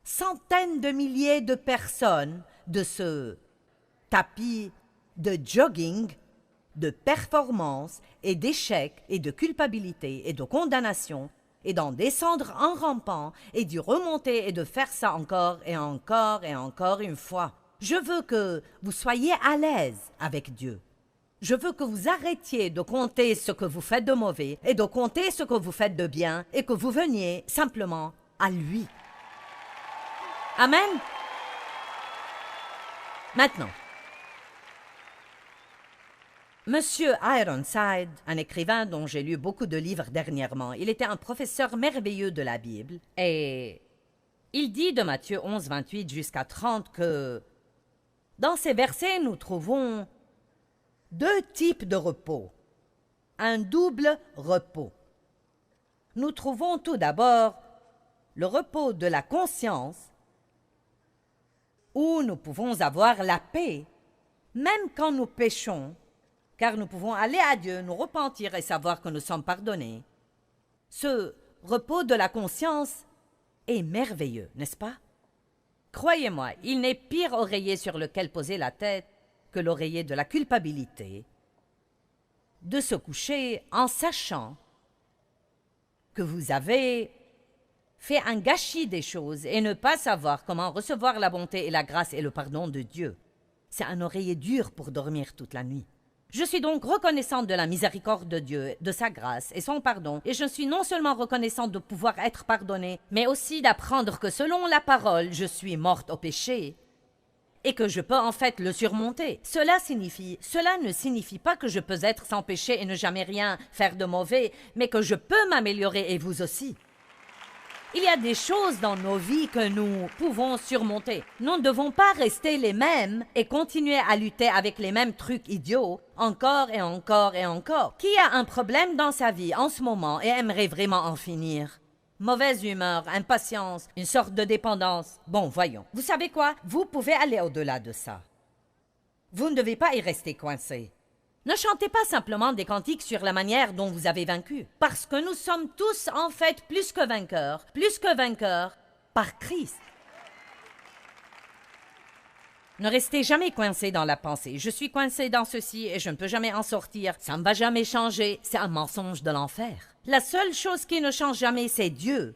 [SPEAKER 1] centaines de milliers de personnes de ce tapis de jogging, de performance et d'échec et de culpabilité et de condamnation, et d'en descendre en rampant et d'y remonter et de faire ça encore et encore et encore une fois. Je veux que vous soyez à l'aise avec Dieu. Je veux que vous arrêtiez de compter ce que vous faites de mauvais et de compter ce que vous faites de bien et que vous veniez simplement à lui. Amen. Maintenant, Monsieur Ironside, un écrivain dont j'ai lu beaucoup de livres dernièrement, il était un professeur merveilleux de la Bible et il dit de Matthieu 11, 28 jusqu'à 30 que dans ces versets nous trouvons deux types de repos, un double repos. Nous trouvons tout d'abord le repos de la conscience, où nous pouvons avoir la paix, même quand nous péchons, car nous pouvons aller à Dieu, nous repentir et savoir que nous sommes pardonnés. Ce repos de la conscience est merveilleux, n'est-ce pas? Croyez-moi, il n'est pire oreiller sur lequel poser la tête que l'oreiller de la culpabilité, de se coucher en sachant que vous avez fait un gâchis des choses et ne pas savoir comment recevoir la bonté et la grâce et le pardon de Dieu. C'est un oreiller dur pour dormir toute la nuit. Je suis donc reconnaissante de la miséricorde de Dieu, de sa grâce et son pardon, et je suis non seulement reconnaissante de pouvoir être pardonnée, mais aussi d'apprendre que selon la parole, je suis morte au péché et que je peux en fait le surmonter. Cela ne signifie pas que je peux être sans péché et ne jamais rien faire de mauvais, mais que je peux m'améliorer et vous aussi. Il y a des choses dans nos vies que nous pouvons surmonter. Nous ne devons pas rester les mêmes et continuer à lutter avec les mêmes trucs idiots encore et encore et encore. Qui a un problème dans sa vie en ce moment et aimerait vraiment en finir? Mauvaise humeur, impatience, une sorte de dépendance. Bon, voyons. Vous savez quoi? Vous pouvez aller au-delà de ça. Vous ne devez pas y rester coincé. Ne chantez pas simplement des cantiques sur la manière dont vous avez vaincu, parce que nous sommes tous en fait plus que vainqueurs par Christ. Ne restez jamais coincé dans la pensée. Je suis coincé dans ceci et je ne peux jamais en sortir. Ça ne va jamais changer. C'est un mensonge de l'enfer. La seule chose qui ne change jamais, c'est Dieu.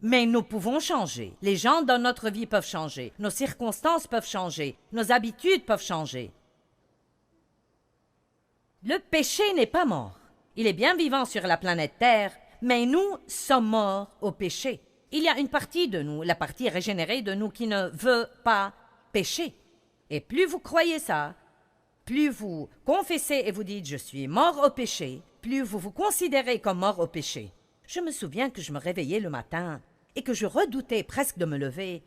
[SPEAKER 1] Mais nous pouvons changer. Les gens dans notre vie peuvent changer. Nos circonstances peuvent changer. Nos habitudes peuvent changer. Le péché n'est pas mort. Il est bien vivant sur la planète Terre, mais nous sommes morts au péché. Il y a une partie de nous, la partie régénérée de nous, qui ne veut pas pécher. Et plus vous croyez ça, plus vous confessez et vous dites « je suis mort au péché », plus vous vous considérez comme mort au péché. Je me souviens que je me réveillais le matin et que je redoutais presque de me lever,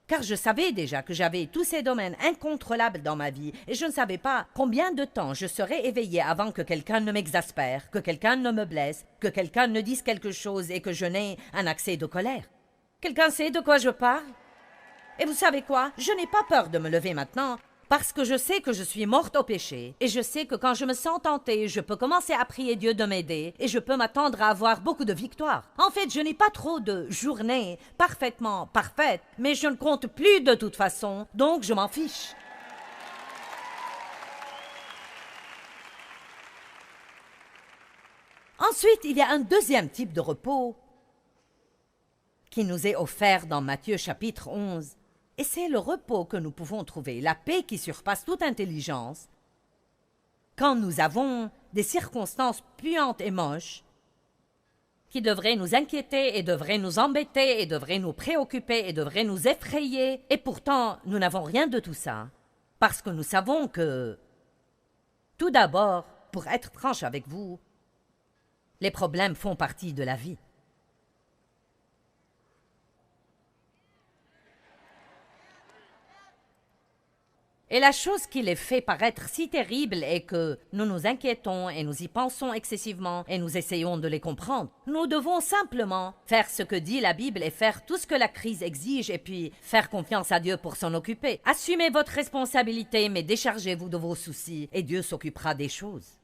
[SPEAKER 1] car je savais déjà que j'avais tous ces domaines incontrôlables dans ma vie et je ne savais pas combien de temps je serais éveillée avant que quelqu'un ne m'exaspère, que quelqu'un ne me blesse, que quelqu'un ne dise quelque chose et que je n'ai un accès de colère. Quelqu'un sait de quoi je parle? Et vous savez quoi? Je n'ai pas peur de me lever maintenant parce que je sais que je suis morte au péché et je sais que quand je me sens tentée, je peux commencer à prier Dieu de m'aider et je peux m'attendre à avoir beaucoup de victoires. En fait, je n'ai pas trop de journées parfaitement parfaites, mais je ne compte plus de toute façon, donc je m'en fiche. Ensuite, il y a un deuxième type de repos qui nous est offert dans Matthieu chapitre 11. Et c'est le repos que nous pouvons trouver, la paix qui surpasse toute intelligence, quand nous avons des circonstances puantes et moches qui devraient nous inquiéter et devraient nous embêter et devraient nous préoccuper et devraient nous effrayer. Et pourtant, nous n'avons rien de tout ça, parce que nous savons que, tout d'abord, pour être franche avec vous, les problèmes font partie de la vie. Et la chose qui les fait paraître si terribles est que nous nous inquiétons et nous y pensons excessivement et nous essayons de les comprendre. Nous devons simplement faire ce que dit la Bible et faire tout ce que la crise exige et puis faire confiance à Dieu pour s'en occuper. Assumez votre responsabilité, mais déchargez-vous de vos soucis et Dieu s'occupera des choses.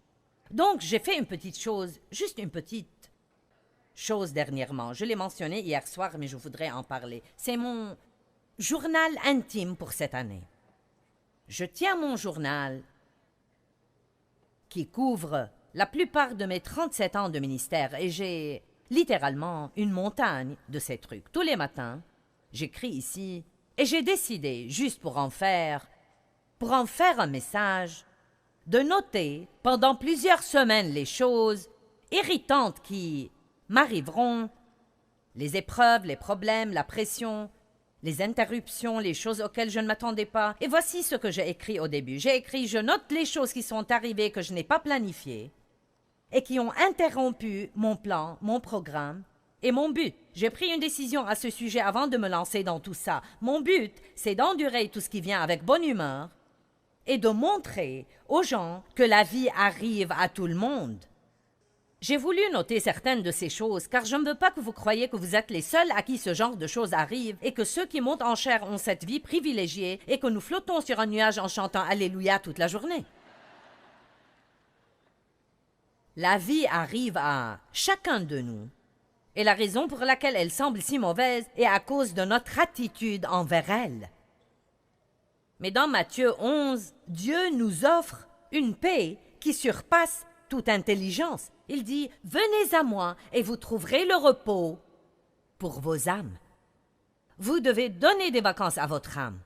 [SPEAKER 1] Donc, j'ai fait une petite chose, juste une petite chose dernièrement. Je l'ai mentionné hier soir, mais je voudrais en parler. C'est mon journal intime pour cette année. Je tiens mon journal qui couvre la plupart de mes 37 ans de ministère et j'ai littéralement une montagne de ces trucs. Tous les matins, j'écris ici et j'ai décidé, juste pour en faire un message, de noter pendant plusieurs semaines les choses irritantes qui m'arriveront, les épreuves, les problèmes, la pression, les interruptions, les choses auxquelles je ne m'attendais pas. Et voici ce que j'ai écrit au début. J'ai écrit « Je note les choses qui sont arrivées que je n'ai pas planifiées et qui ont interrompu mon plan, mon programme et mon but. J'ai pris une décision à ce sujet avant de me lancer dans tout ça. Mon but, c'est d'endurer tout ce qui vient avec bonne humeur et de montrer aux gens que la vie arrive à tout le monde. » J'ai voulu noter certaines de ces choses, car je ne veux pas que vous croyiez que vous êtes les seuls à qui ce genre de choses arrive et que ceux qui montent en chair ont cette vie privilégiée et que nous flottons sur un nuage en chantant « Alléluia » toute la journée. La vie arrive à chacun de nous, et la raison pour laquelle elle semble si mauvaise est à cause de notre attitude envers elle. Mais dans Matthieu 11, Dieu nous offre une paix qui surpasse toute intelligence. Il dit « Venez à moi et vous trouverez le repos pour vos âmes. » Vous devez donner des vacances à votre âme.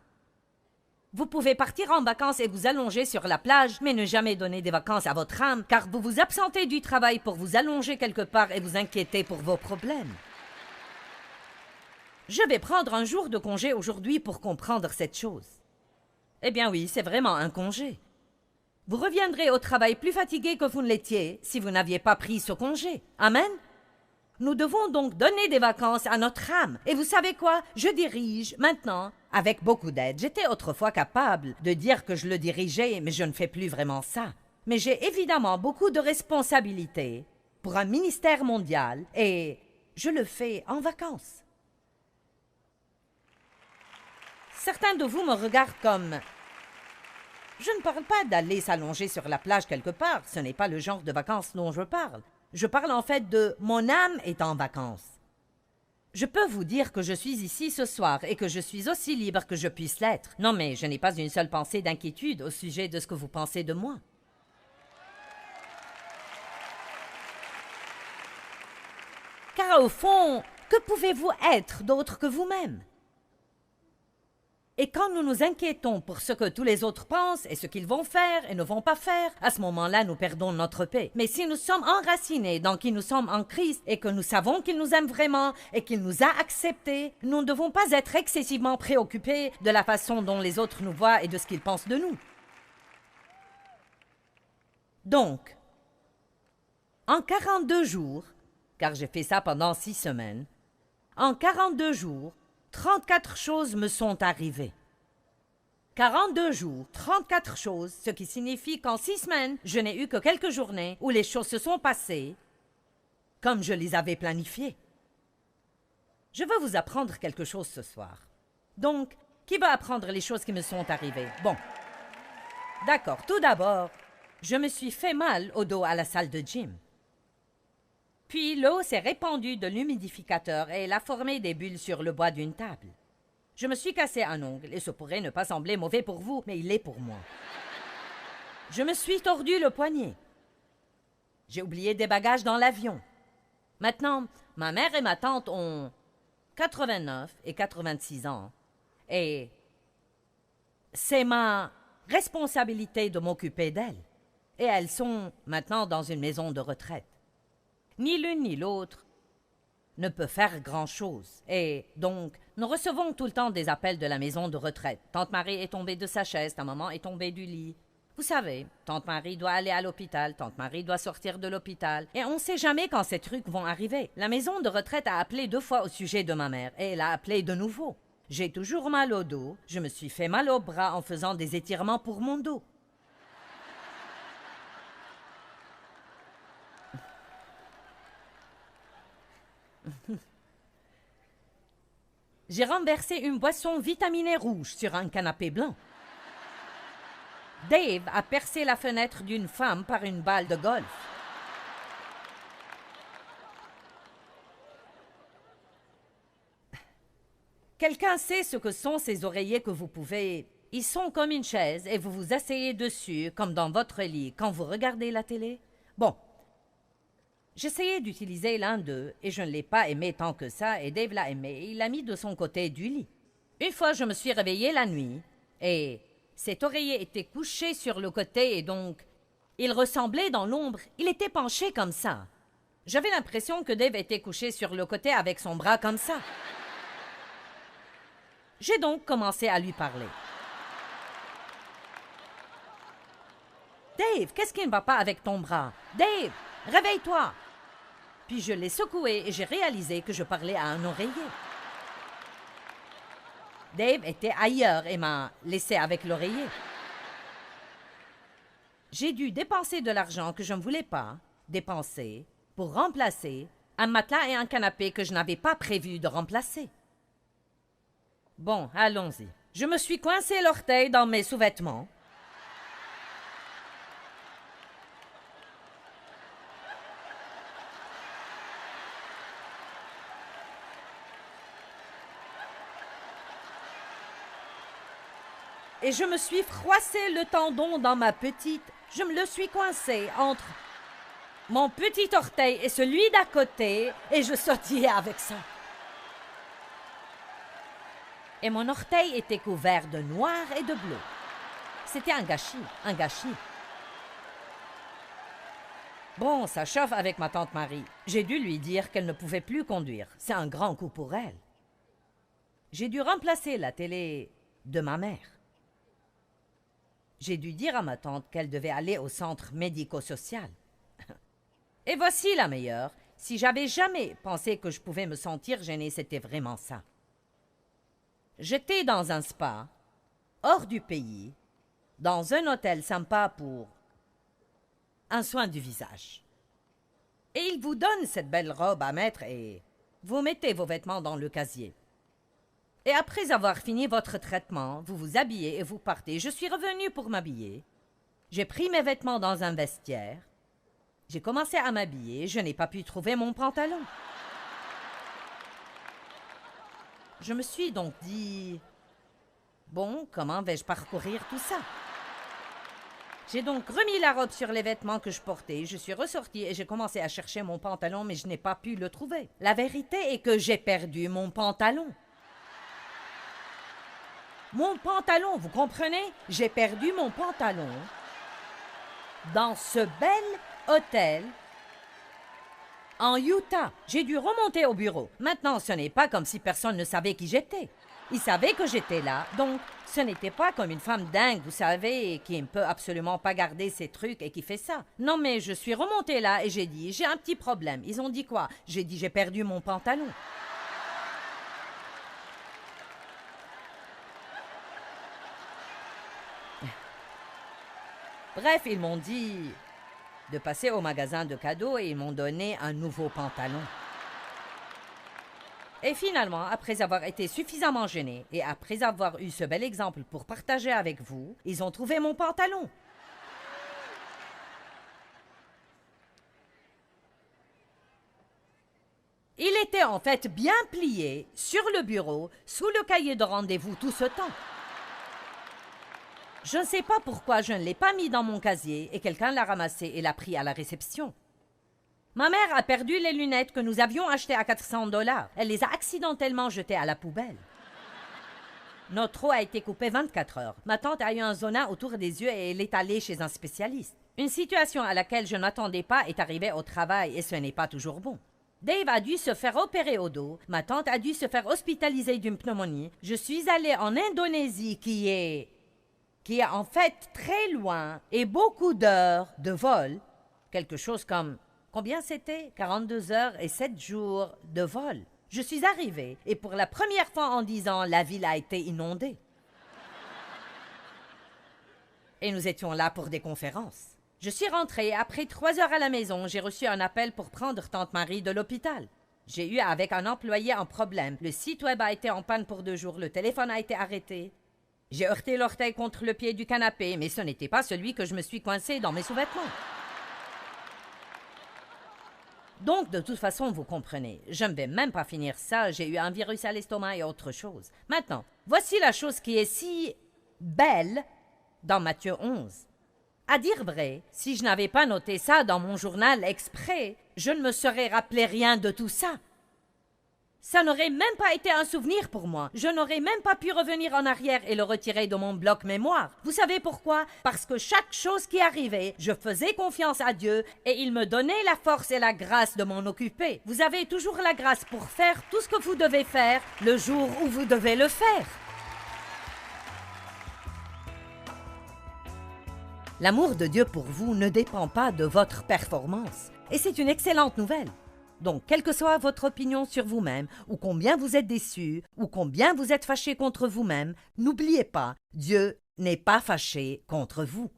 [SPEAKER 1] Vous pouvez partir en vacances et vous allonger sur la plage, mais ne jamais donner des vacances à votre âme, car vous vous absentez du travail pour vous allonger quelque part et vous inquiéter pour vos problèmes. Je vais prendre un jour de congé aujourd'hui pour comprendre cette chose. Eh bien oui, c'est vraiment un congé. Vous reviendrez au travail plus fatigué que vous ne l'étiez si vous n'aviez pas pris ce congé. Amen? Nous devons donc donner des vacances à notre âme. Et vous savez quoi? Je dirige maintenant, avec beaucoup d'aide. J'étais autrefois capable de dire que je le dirigeais, mais je ne fais plus vraiment ça. Mais j'ai évidemment beaucoup de responsabilités pour un ministère mondial et je le fais en vacances. Certains de vous me regardent comme... Je ne parle pas d'aller s'allonger sur la plage quelque part. Ce n'est pas le genre de vacances dont je parle. Je parle en fait de « mon âme est en vacances ». Je peux vous dire que je suis ici ce soir et que je suis aussi libre que je puisse l'être. Non, mais je n'ai pas une seule pensée d'inquiétude au sujet de ce que vous pensez de moi. Car au fond, que pouvez-vous être d'autre que vous-même? Et quand nous nous inquiétons pour ce que tous les autres pensent et ce qu'ils vont faire et ne vont pas faire, à ce moment-là, nous perdons notre paix. Mais si nous sommes enracinés dans qui nous sommes en Christ et que nous savons qu'il nous aime vraiment et qu'il nous a acceptés, nous ne devons pas être excessivement préoccupés de la façon dont les autres nous voient et de ce qu'ils pensent de nous. Donc, en 42 jours, car j'ai fait ça pendant 6 semaines, en 42 jours, 34 choses me sont arrivées. 42 jours, 34 choses, ce qui signifie qu'en 6 semaines, je n'ai eu que quelques journées où les choses se sont passées comme je les avais planifiées. Je veux vous apprendre quelque chose ce soir. Donc, qui va apprendre les choses qui me sont arrivées? Bon. D'accord, tout d'abord, je me suis fait mal au dos à la salle de gym. Puis l'eau s'est répandue de l'humidificateur et elle a formé des bulles sur le bois d'une table. Je me suis cassé un ongle et ce pourrait ne pas sembler mauvais pour vous, mais il l'est pour moi. Je me suis tordu le poignet. J'ai oublié des bagages dans l'avion. Maintenant, ma mère et ma tante ont 89 et 86 ans et c'est ma responsabilité de m'occuper d'elles. Et elles sont maintenant dans une maison de retraite. Ni l'une ni l'autre ne peut faire grand-chose. Et donc, nous recevons tout le temps des appels de la maison de retraite. Tante Marie est tombée de sa chaise, ta maman est tombée du lit. Vous savez, Tante Marie doit aller à l'hôpital, Tante Marie doit sortir de l'hôpital. Et on ne sait jamais quand ces trucs vont arriver. La maison de retraite a appelé 2 fois au sujet de ma mère, et elle a appelé de nouveau. J'ai toujours mal au dos, je me suis fait mal au bras en faisant des étirements pour mon dos. J'ai renversé une boisson vitaminée rouge sur un canapé blanc. Dave a percé la fenêtre d'une femme par une balle de golf. Quelqu'un sait ce que sont ces oreillers que vous pouvez... Ils sont comme une chaise et vous vous asseyez dessus, comme dans votre lit, quand vous regardez la télé? Bon. J'essayais d'utiliser l'un d'eux et je ne l'ai pas aimé tant que ça et Dave l'a aimé et il l'a mis de son côté du lit. Une fois, je me suis réveillée la nuit et cet oreiller était couché sur le côté et donc il ressemblait dans l'ombre. Il était penché comme ça. J'avais l'impression que Dave était couché sur le côté avec son bras comme ça. J'ai donc commencé à lui parler. Dave, qu'est-ce qui ne va pas avec ton bras? Dave, réveille-toi! Puis je l'ai secoué et j'ai réalisé que je parlais à un oreiller. Dave était ailleurs et m'a laissé avec l'oreiller. J'ai dû dépenser de l'argent que je ne voulais pas dépenser pour remplacer un matelas et un canapé que je n'avais pas prévu de remplacer. Bon, allons-y. Je me suis coincé l'orteil dans mes sous-vêtements. Et je me suis froissé le tendon dans ma petite... Je me le suis coincé entre mon petit orteil et celui d'à côté et je sautillais avec ça. Et mon orteil était couvert de noir et de bleu. C'était un gâchis, un gâchis. Bon, ça chauffe avec ma tante Marie. J'ai dû lui dire qu'elle ne pouvait plus conduire. C'est un grand coup pour elle. J'ai dû remplacer la télé de ma mère. J'ai dû dire à ma tante qu'elle devait aller au centre médico-social. Et voici la meilleure. Si j'avais jamais pensé que je pouvais me sentir gênée, c'était vraiment ça. J'étais dans un spa, hors du pays, dans un hôtel sympa pour un soin du visage. Et il vous donne cette belle robe à mettre et vous mettez vos vêtements dans le casier. Et après avoir fini votre traitement, vous vous habillez et vous partez. Je suis revenue pour m'habiller. J'ai pris mes vêtements dans un vestiaire. J'ai commencé à m'habiller. Je n'ai pas pu trouver mon pantalon. Je me suis donc dit... Bon, comment vais-je parcourir tout ça? J'ai donc remis la robe sur les vêtements que je portais. Je suis ressortie et j'ai commencé à chercher mon pantalon, mais je n'ai pas pu le trouver. La vérité est que j'ai perdu mon pantalon. Mon pantalon, vous comprenez? J'ai perdu mon pantalon dans ce bel hôtel en Utah. J'ai dû remonter au bureau. Maintenant, ce n'est pas comme si personne ne savait qui j'étais. Ils savaient que j'étais là, donc ce n'était pas comme une femme dingue, vous savez, qui ne peut absolument pas garder ses trucs et qui fait ça. Non, mais je suis remontée là et j'ai dit, j'ai un petit problème. Ils ont dit quoi? J'ai dit, j'ai perdu mon pantalon. Bref, ils m'ont dit de passer au magasin de cadeaux et ils m'ont donné un nouveau pantalon. Et finalement, après avoir été suffisamment gênée et après avoir eu ce bel exemple pour partager avec vous, ils ont trouvé mon pantalon. Il était en fait bien plié sur le bureau, sous le cahier de rendez-vous tout ce temps. Je ne sais pas pourquoi je ne l'ai pas mis dans mon casier et quelqu'un l'a ramassé et l'a pris à la réception. Ma mère a perdu les lunettes que nous avions achetées à 400 $. Elle les a accidentellement jetées à la poubelle. Notre eau a été coupée 24 heures. Ma tante a eu un zona autour des yeux et elle est allée chez un spécialiste. Une situation à laquelle je n'attendais pas est arrivée au travail et ce n'est pas toujours bon. Dave a dû se faire opérer au dos. Ma tante a dû se faire hospitaliser d'une pneumonie. Je suis allée en Indonésie qui est en fait très loin et beaucoup d'heures de vol. Quelque chose comme... Combien c'était? 42 heures et 7 jours de vol. Je suis arrivée et pour la première fois en 10 ans, la ville a été inondée. Et nous étions là pour des conférences. Je suis rentrée. Après 3 heures à la maison, j'ai reçu un appel pour prendre tante Marie de l'hôpital. J'ai eu avec un employé un problème. Le site web a été en panne pour 2 jours. Le téléphone a été arrêté. J'ai heurté l'orteil contre le pied du canapé, mais ce n'était pas celui que je me suis coincé dans mes sous-vêtements. Donc, de toute façon, vous comprenez, je ne vais même pas finir ça, j'ai eu un virus à l'estomac et autre chose. Maintenant, voici la chose qui est si belle dans Matthieu 11. À dire vrai, si je n'avais pas noté ça dans mon journal exprès, je ne me serais rappelé rien de tout ça. Ça n'aurait même pas été un souvenir pour moi. Je n'aurais même pas pu revenir en arrière et le retirer de mon bloc mémoire. Vous savez pourquoi? Parce que chaque chose qui arrivait, je faisais confiance à Dieu et il me donnait la force et la grâce de m'en occuper. Vous avez toujours la grâce pour faire tout ce que vous devez faire le jour où vous devez le faire. L'amour de Dieu pour vous ne dépend pas de votre performance. Et c'est une excellente nouvelle. Donc, quelle que soit votre opinion sur vous-même, ou combien vous êtes déçu, ou combien vous êtes fâché contre vous-même, n'oubliez pas, Dieu n'est pas fâché contre vous.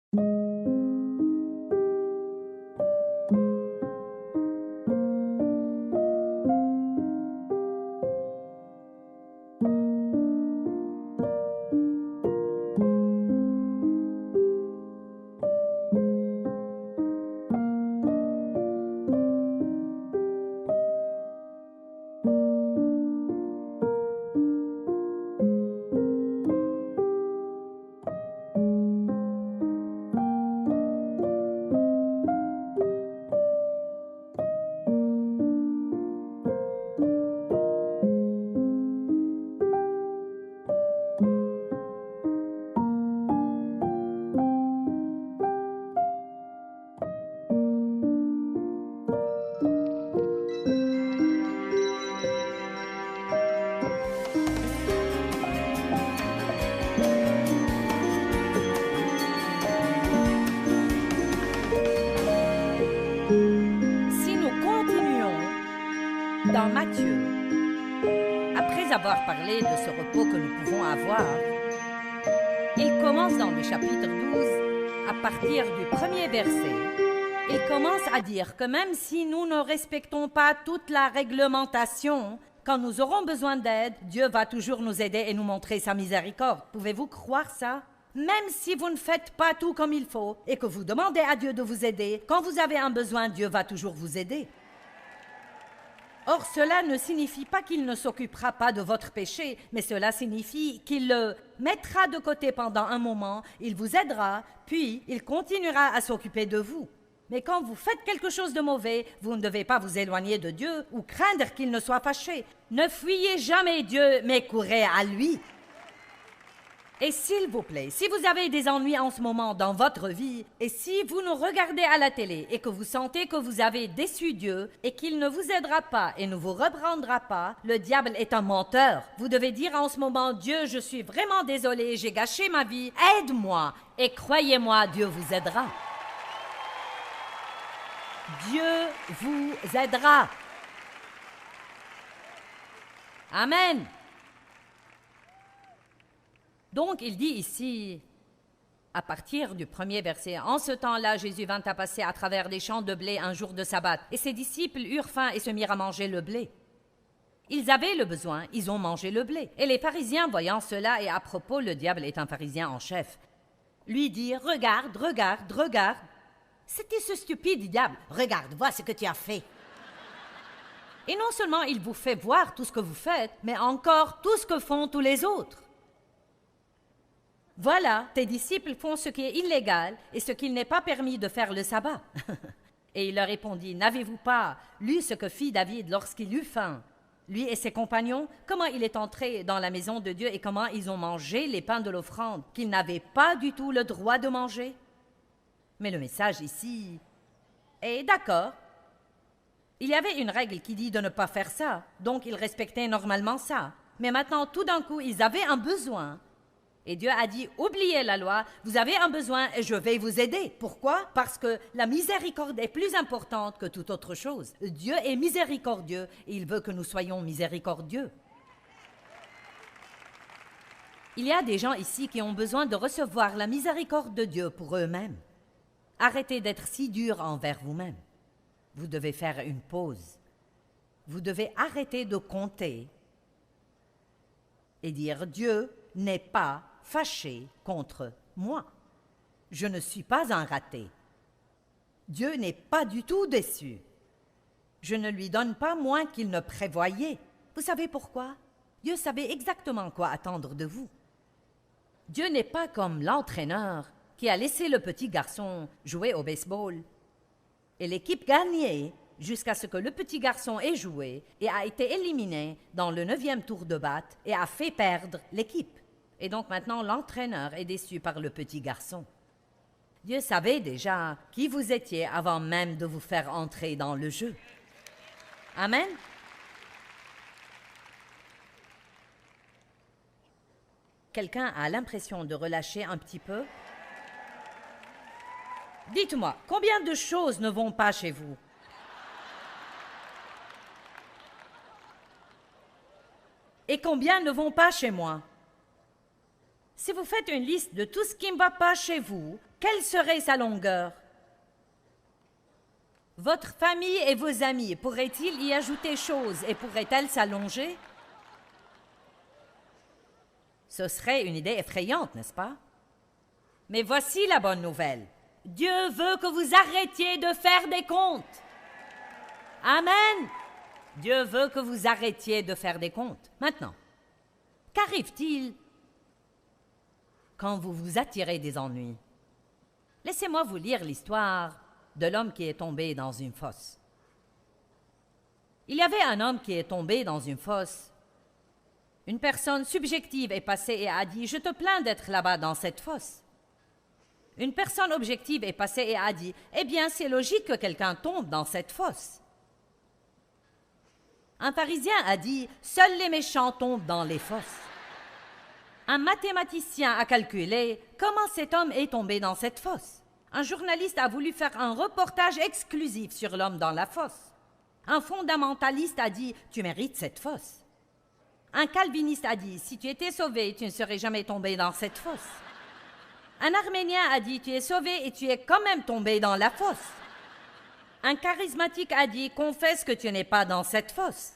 [SPEAKER 1] Si nous continuons dans Matthieu, après avoir parlé de ce repos que nous pouvons avoir, il commence dans le chapitre 12, à partir du premier verset, il commence à dire que même si nous ne respectons pas toute la réglementation, quand nous aurons besoin d'aide, Dieu va toujours nous aider et nous montrer sa miséricorde. Pouvez-vous croire ça? Même si vous ne faites pas tout comme il faut et que vous demandez à Dieu de vous aider, quand vous avez un besoin, Dieu va toujours vous aider. Or, cela ne signifie pas qu'il ne s'occupera pas de votre péché, mais cela signifie qu'il le mettra de côté pendant un moment, il vous aidera, puis il continuera à s'occuper de vous. Mais quand vous faites quelque chose de mauvais, vous ne devez pas vous éloigner de Dieu ou craindre qu'il ne soit fâché. Ne fuyez jamais Dieu, mais courez à lui. Et s'il vous plaît, si vous avez des ennuis en ce moment dans votre vie, et si vous nous regardez à la télé et que vous sentez que vous avez déçu Dieu et qu'il ne vous aidera pas et ne vous reprendra pas, le diable est un menteur. Vous devez dire en ce moment, Dieu, je suis vraiment désolé, j'ai gâché ma vie, aide-moi. Et croyez-moi, Dieu vous aidera. Dieu vous aidera. Amen. Donc, il dit ici, à partir du premier verset, « En ce temps-là, Jésus vint à passer à travers des champs de blé un jour de sabbat, et ses disciples eurent faim et se mirent à manger le blé. Ils avaient le besoin, ils ont mangé le blé. Et les pharisiens, voyant cela, et à propos, le diable est un pharisien en chef, lui dirent, « Regarde, regarde, regarde. » C'était ce stupide diable. « Regarde, vois ce que tu as fait. » Et non seulement il vous fait voir tout ce que vous faites, mais encore tout ce que font tous les autres. Voilà, tes disciples font ce qui est illégal et ce qu'il n'est pas permis de faire le sabbat. Et il leur répondit, n'avez-vous pas lu ce que fit David lorsqu'il eut faim, lui et ses compagnons, comment il est entré dans la maison de Dieu et comment ils ont mangé les pains de l'offrande qu'ils n'avaient pas du tout le droit de manger? Mais le message ici est d'accord. Il y avait une règle qui dit de ne pas faire ça, donc ils respectaient normalement ça. Mais maintenant, tout d'un coup, ils avaient un besoin. Et Dieu a dit, oubliez la loi, vous avez un besoin et je vais vous aider. Pourquoi? Parce que la miséricorde est plus importante que toute autre chose. Dieu est miséricordieux et il veut que nous soyons miséricordieux. Il y a des gens ici qui ont besoin de recevoir la miséricorde de Dieu pour eux-mêmes. Arrêtez d'être si dur envers vous-même. Vous devez faire une pause. Vous devez arrêter de compter et dire, Dieu n'est pas fâché contre moi. Je ne suis pas un raté. Dieu n'est pas du tout déçu. Je ne lui donne pas moins qu'il ne prévoyait. Vous savez pourquoi? Dieu savait exactement quoi attendre de vous. Dieu n'est pas comme l'entraîneur qui a laissé le petit garçon jouer au baseball. Et l'équipe gagnait jusqu'à ce que le petit garçon ait joué et a été éliminé dans le 9e tour de batte et a fait perdre l'équipe. Et donc maintenant, l'entraîneur est déçu par le petit garçon. Dieu savait déjà qui vous étiez avant même de vous faire entrer dans le jeu. Amen. Quelqu'un a l'impression de relâcher un petit peu? Dites-moi, combien de choses ne vont pas chez vous? Et combien ne vont pas chez moi? Si vous faites une liste de tout ce qui ne va pas chez vous, quelle serait sa longueur? Votre famille et vos amis, pourraient-ils y ajouter chose et pourraient-elles s'allonger? Ce serait une idée effrayante, n'est-ce pas? Mais voici la bonne nouvelle. Dieu veut que vous arrêtiez de faire des comptes. Amen. Dieu veut que vous arrêtiez de faire des comptes. Maintenant, qu'arrive-t-il quand vous vous attirez des ennuis? Laissez-moi vous lire l'histoire de l'homme qui est tombé dans une fosse. Il y avait un homme qui est tombé dans une fosse. Une personne subjective est passée et a dit « Je te plains d'être là-bas dans cette fosse ». Une personne objective est passée et a dit « Eh bien, c'est logique que quelqu'un tombe dans cette fosse ». Un pharisien a dit « Seuls les méchants tombent dans les fosses ». Un mathématicien a calculé comment cet homme est tombé dans cette fosse. Un journaliste a voulu faire un reportage exclusif sur l'homme dans la fosse. Un fondamentaliste a dit « Tu mérites cette fosse ». Un calviniste a dit « Si tu étais sauvé, tu ne serais jamais tombé dans cette fosse ». Un arménien a dit « Tu es sauvé et tu es quand même tombé dans la fosse ». Un charismatique a dit « Confesse que tu n'es pas dans cette fosse ».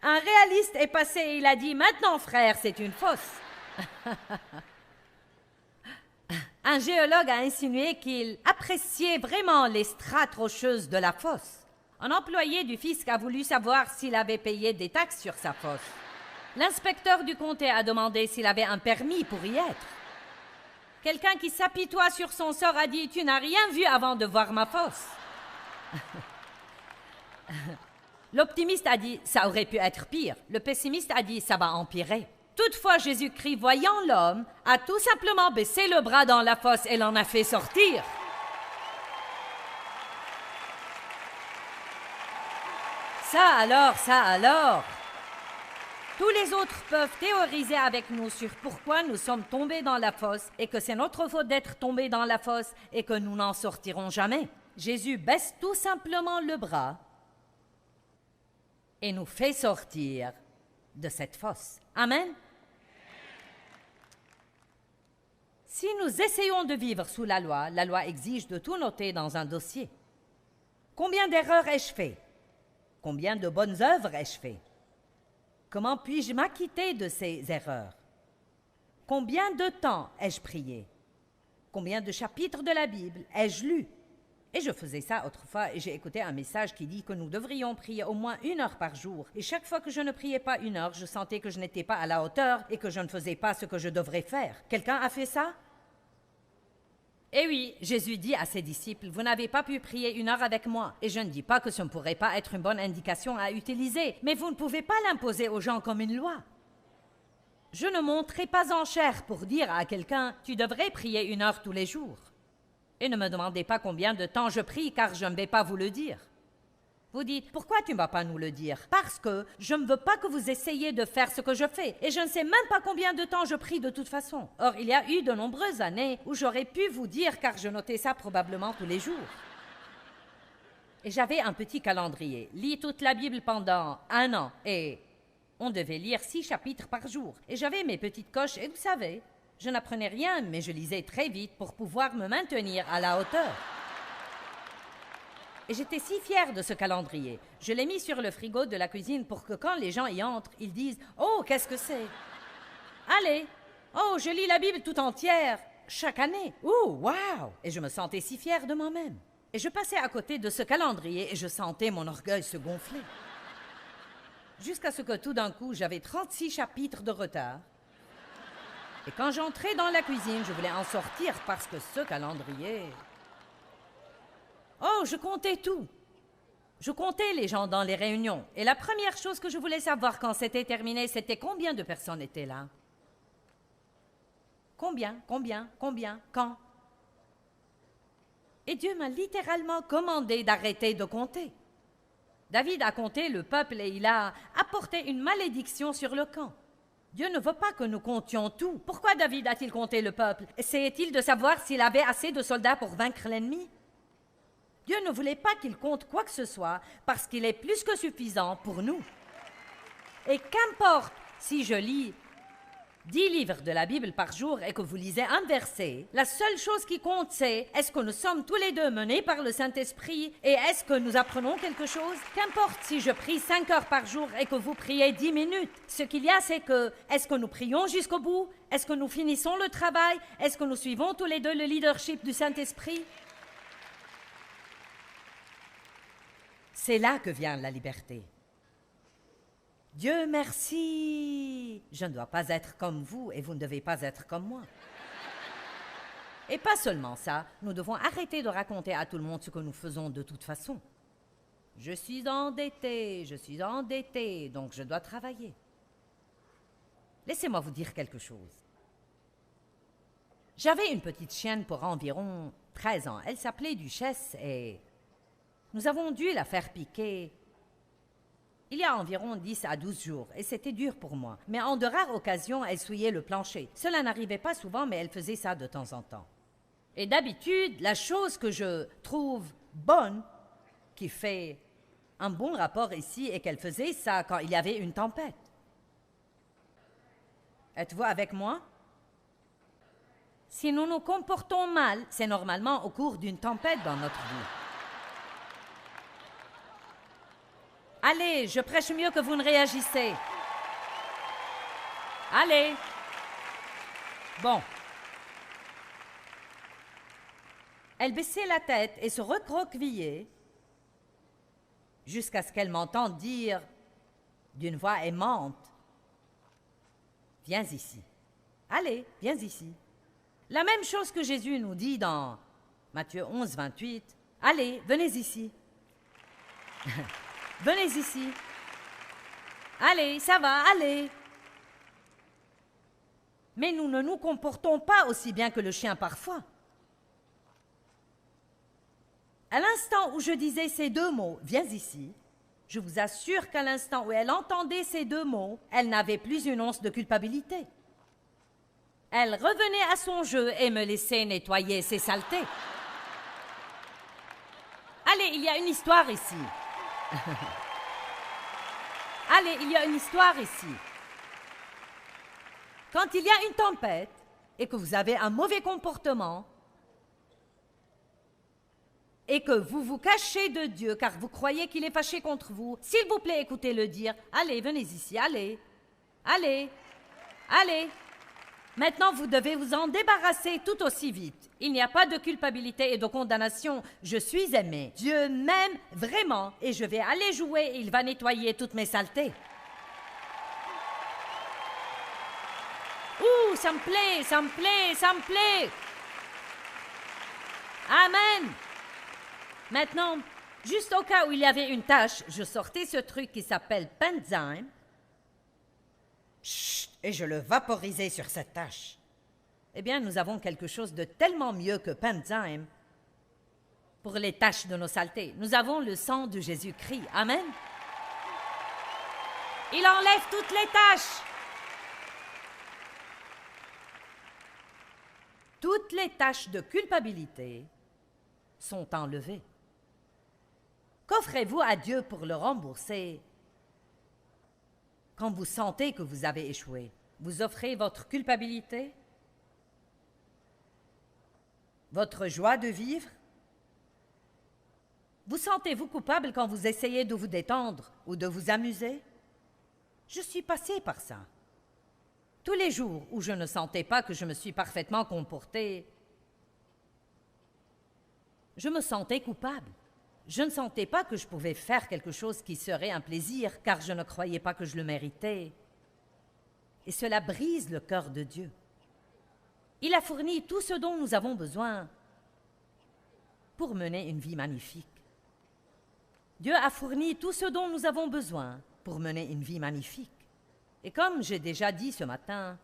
[SPEAKER 1] Un réaliste est passé et il a dit « Maintenant, frère, c'est une fosse ». Un géologue a insinué qu'il appréciait vraiment les strates rocheuses de la fosse. Un employé du fisc a voulu savoir s'il avait payé des taxes sur sa fosse. L'inspecteur du comté a demandé s'il avait un permis pour y être. Quelqu'un qui s'apitoie sur son sort a dit « Tu n'as rien vu avant de voir ma fosse ». L'optimiste a dit « Ça aurait pu être pire ». Le pessimiste a dit « Ça va empirer ». Toutefois, Jésus-Christ, voyant l'homme, a tout simplement baissé le bras dans la fosse et l'en a fait sortir. Ça alors. Tous les autres peuvent théoriser avec nous sur pourquoi nous sommes tombés dans la fosse et que c'est notre faute d'être tombés dans la fosse et que nous n'en sortirons jamais. Jésus baisse tout simplement le bras et nous fait sortir de cette fosse. Amen. Si nous essayons de vivre sous la loi exige de tout noter dans un dossier. Combien d'erreurs ai-je fait? Combien de bonnes œuvres ai-je fait? Comment puis-je m'acquitter de ces erreurs? Combien de temps ai-je prié? Combien de chapitres de la Bible ai-je lu? Et je faisais ça autrefois et j'ai écouté un message qui dit que nous devrions prier au moins 1 heure par jour. Et chaque fois que je ne priais pas 1 heure, je sentais que je n'étais pas à la hauteur et que je ne faisais pas ce que je devrais faire. Quelqu'un a fait ça? Eh oui, Jésus dit à ses disciples, « Vous n'avez pas pu prier 1 heure avec moi. » Et je ne dis pas que ce ne pourrait pas être une bonne indication à utiliser, mais vous ne pouvez pas l'imposer aux gens comme une loi. Je ne monterai pas en chair pour dire à quelqu'un, « Tu devrais prier 1 heure tous les jours. » Et ne me demandez pas combien de temps je prie, car je ne vais pas vous le dire. Vous dites, pourquoi tu ne vas pas nous le dire? Parce que je ne veux pas que vous essayiez de faire ce que je fais, et je ne sais même pas combien de temps je prie de toute façon. Or, il y a eu de nombreuses années où j'aurais pu vous dire, car je notais ça probablement tous les jours. Et j'avais un petit calendrier. Lis toute la Bible pendant 1 an, et on devait lire 6 chapitres par jour. Et j'avais mes petites coches, et vous savez, je n'apprenais rien, mais je lisais très vite pour pouvoir me maintenir à la hauteur. Et j'étais si fière de ce calendrier. Je l'ai mis sur le frigo de la cuisine pour que quand les gens y entrent, ils disent « Oh, qu'est-ce que c'est? Allez! Oh, je lis la Bible tout entière, chaque année. Oh, wow! » Et je me sentais si fière de moi-même. Et je passais à côté de ce calendrier et je sentais mon orgueil se gonfler. Jusqu'à ce que tout d'un coup, j'avais 36 chapitres de retard. Et quand j'entrais dans la cuisine, je voulais en sortir parce que ce calendrier... Oh, je comptais tout. Je comptais les gens dans les réunions. Et la première chose que je voulais savoir quand c'était terminé, c'était combien de personnes étaient là. Combien, quand? Et Dieu m'a littéralement commandé d'arrêter de compter. David a compté le peuple et il a apporté une malédiction sur le camp. Dieu ne veut pas que nous comptions tout. Pourquoi David a-t-il compté le peuple? Essayait-il de savoir s'il avait assez de soldats pour vaincre l'ennemi? Dieu ne voulait pas qu'il compte quoi que ce soit parce qu'il est plus que suffisant pour nous. Et qu'importe si je lis 10 livres de la Bible par jour et que vous lisez un verset, la seule chose qui compte, c'est est-ce que nous sommes tous les deux menés par le Saint-Esprit et est-ce que nous apprenons quelque chose? Qu'importe si je prie 5 heures par jour et que vous priez 10 minutes. Ce qu'il y a, c'est que est-ce que nous prions jusqu'au bout? Est-ce que nous finissons le travail? Est-ce que nous suivons tous les deux le leadership du Saint-Esprit? C'est là que vient la liberté. Dieu merci, je ne dois pas être comme vous et vous ne devez pas être comme moi. Et pas seulement ça, nous devons arrêter de raconter à tout le monde ce que nous faisons de toute façon. Je suis endetté, donc je dois travailler. Laissez-moi vous dire quelque chose. J'avais une petite chienne pour environ 13 ans. Elle s'appelait Duchesse et nous avons dû la faire piquer il y a environ 10 à 12 jours, et c'était dur pour moi. Mais en de rares occasions, elle souillait le plancher. Cela n'arrivait pas souvent, mais elle faisait ça de temps en temps. Et d'habitude, la chose que je trouve bonne, qui fait un bon rapport ici, est qu'elle faisait ça quand il y avait une tempête. Êtes-vous avec moi? Si nous nous comportons mal, c'est normalement au cours d'une tempête dans notre vie. Allez, je prêche mieux que vous ne réagissez. Allez. Bon. Elle baissait la tête et se recroquevillait jusqu'à ce qu'elle m'entende dire d'une voix aimante, « Viens ici. Allez, viens ici. » La même chose que Jésus nous dit dans Matthieu 11, 28, « Allez, venez ici. » Venez ici. Allez, ça va, allez. Mais nous ne nous comportons pas aussi bien que le chien parfois. À l'instant où je disais ces 2 mots, « Viens ici », je vous assure qu'à l'instant où elle entendait ces 2 mots, elle n'avait plus une once de culpabilité. Elle revenait à son jeu et me laissait nettoyer ses saletés. Allez, il y a une histoire ici. Allez, il y a une histoire ici. Quand il y a une tempête et que vous avez un mauvais comportement et que vous vous cachez de Dieu car vous croyez qu'il est fâché contre vous, s'il vous plaît, écoutez-le dire. Allez, venez ici, allez. Allez, allez. Maintenant, vous devez vous en débarrasser tout aussi vite. Il n'y a pas de culpabilité et de condamnation. Je suis aimé. Dieu m'aime vraiment et je vais aller jouer et il va nettoyer toutes mes saletés. Ouh, ça me plaît, ça me plaît, ça me plaît. Amen. Maintenant, juste au cas où il y avait une tache, je sortais ce truc qui s'appelle Pennzyme. Chut, et je le vaporisais sur cette tache. Eh bien, nous avons quelque chose de tellement mieux que Pennzyme pour les taches de nos saletés. Nous avons le sang de Jésus-Christ. Amen. Il enlève toutes les taches. Toutes les taches de culpabilité sont enlevées. Qu'offrez-vous à Dieu pour le rembourser quand vous sentez que vous avez échoué? Vous offrez votre culpabilité? Votre joie de vivre? Vous sentez-vous coupable quand vous essayez de vous détendre ou de vous amuser? Je suis passée par ça. Tous les jours où je ne sentais pas que je me suis parfaitement comportée, je me sentais coupable. Je ne sentais pas que je pouvais faire quelque chose qui serait un plaisir, car je ne croyais pas que je le méritais. Et cela brise le cœur de Dieu. Il a fourni tout ce dont nous avons besoin pour mener une vie magnifique. Dieu a fourni tout ce dont nous avons besoin pour mener une vie magnifique. Et comme j'ai déjà dit ce matin,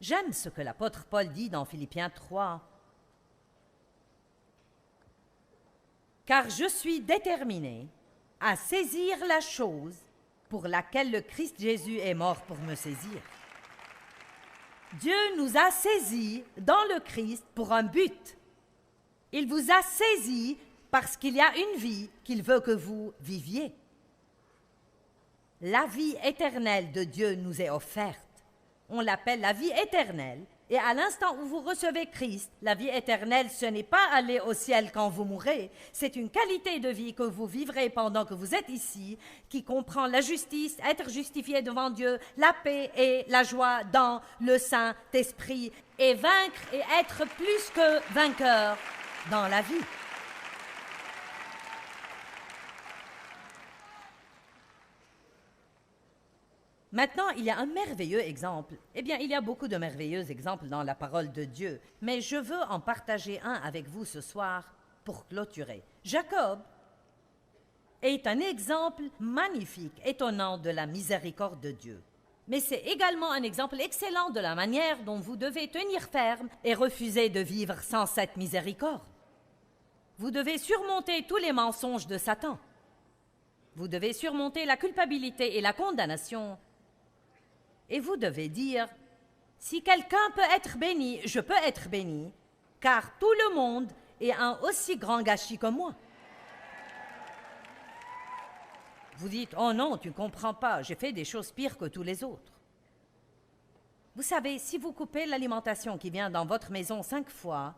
[SPEAKER 1] j'aime ce que l'apôtre Paul dit dans Philippiens 3. Car je suis déterminé à saisir la chose pour laquelle le Christ Jésus est mort pour me saisir. Dieu nous a saisis dans le Christ pour un but. Il vous a saisis parce qu'il y a une vie qu'il veut que vous viviez. La vie éternelle de Dieu nous est offerte. On l'appelle la vie éternelle. Et à l'instant où vous recevez Christ, la vie éternelle, ce n'est pas aller au ciel quand vous mourrez, c'est une qualité de vie que vous vivrez pendant que vous êtes ici, qui comprend la justice, être justifié devant Dieu, la paix et la joie dans le Saint-Esprit, et vaincre et être plus que vainqueur dans la vie. Maintenant, il y a un merveilleux exemple. Eh bien, il y a beaucoup de merveilleux exemples dans la parole de Dieu, mais je veux en partager un avec vous ce soir pour clôturer. Jacob est un exemple magnifique, étonnant de la miséricorde de Dieu. Mais c'est également un exemple excellent de la manière dont vous devez tenir ferme et refuser de vivre sans cette miséricorde. Vous devez surmonter tous les mensonges de Satan. Vous devez surmonter la culpabilité et la condamnation. Et vous devez dire, si quelqu'un peut être béni, je peux être béni, car tout le monde est un aussi grand gâchis que moi. Vous dites, oh non, tu ne comprends pas, j'ai fait des choses pires que tous les autres. Vous savez, si vous coupez l'alimentation qui vient dans votre maison 5 fois,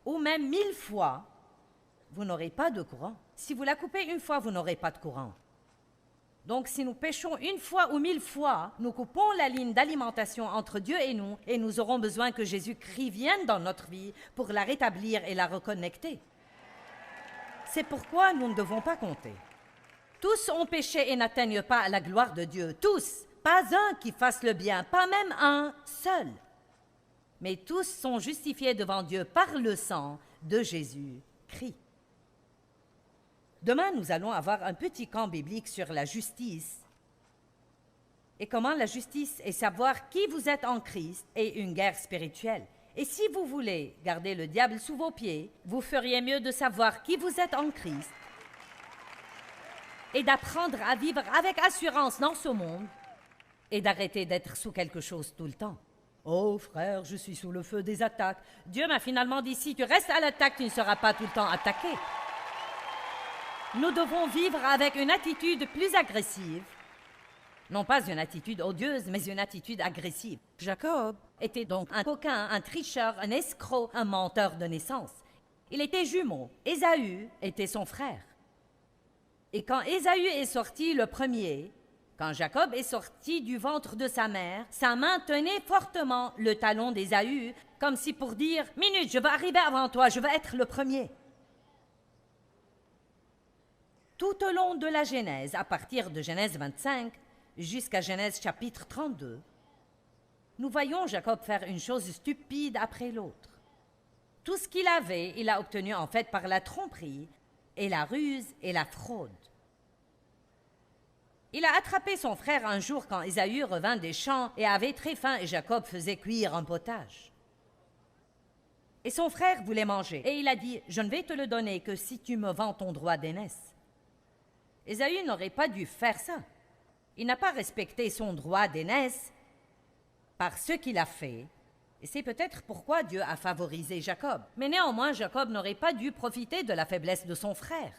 [SPEAKER 1] ou même 1000 fois, vous n'aurez pas de courant. Si vous la coupez une fois, vous n'aurez pas de courant. Donc, si nous péchons une fois ou 1000 fois, nous coupons la ligne d'alimentation entre Dieu et nous aurons besoin que Jésus-Christ vienne dans notre vie pour la rétablir et la reconnecter. C'est pourquoi nous ne devons pas compter. Tous ont péché et n'atteignent pas la gloire de Dieu. Tous. Pas un qui fasse le bien, pas même un seul. Mais tous sont justifiés devant Dieu par le sang de Jésus-Christ. Demain, nous allons avoir un petit camp biblique sur la justice et comment la justice est savoir qui vous êtes en Christ et une guerre spirituelle. Et si vous voulez garder le diable sous vos pieds, vous feriez mieux de savoir qui vous êtes en Christ et d'apprendre à vivre avec assurance dans ce monde et d'arrêter d'être sous quelque chose tout le temps. Oh frère, je suis sous le feu des attaques. Dieu m'a finalement dit, si tu restes à l'attaque, tu ne seras pas tout le temps attaqué. Nous devons vivre avec une attitude plus agressive. Non pas une attitude odieuse, mais une attitude agressive. Jacob était donc un coquin, un tricheur, un escroc, un menteur de naissance. Il était jumeau. Ésaü était son frère. Et quand Ésaü est sorti le premier, quand Jacob est sorti du ventre de sa mère, sa main tenait fortement le talon d'Ésaü, comme si pour dire « Minute, je vais arriver avant toi, je vais être le premier ». Tout au long de la Genèse, à partir de Genèse 25 jusqu'à Genèse chapitre 32, nous voyons Jacob faire une chose stupide après l'autre. Tout ce qu'il avait, il a obtenu en fait par la tromperie et la ruse et la fraude. Il a attrapé son frère un jour quand Ésaü revint des champs et avait très faim et Jacob faisait cuire un potage. Et son frère voulait manger et il a dit « Je ne vais te le donner que si tu me vends ton droit d'aînesse. » Ésaü n'aurait pas dû faire ça. Il n'a pas respecté son droit d'aînesse par ce qu'il a fait. Et c'est peut-être pourquoi Dieu a favorisé Jacob. Mais néanmoins, Jacob n'aurait pas dû profiter de la faiblesse de son frère.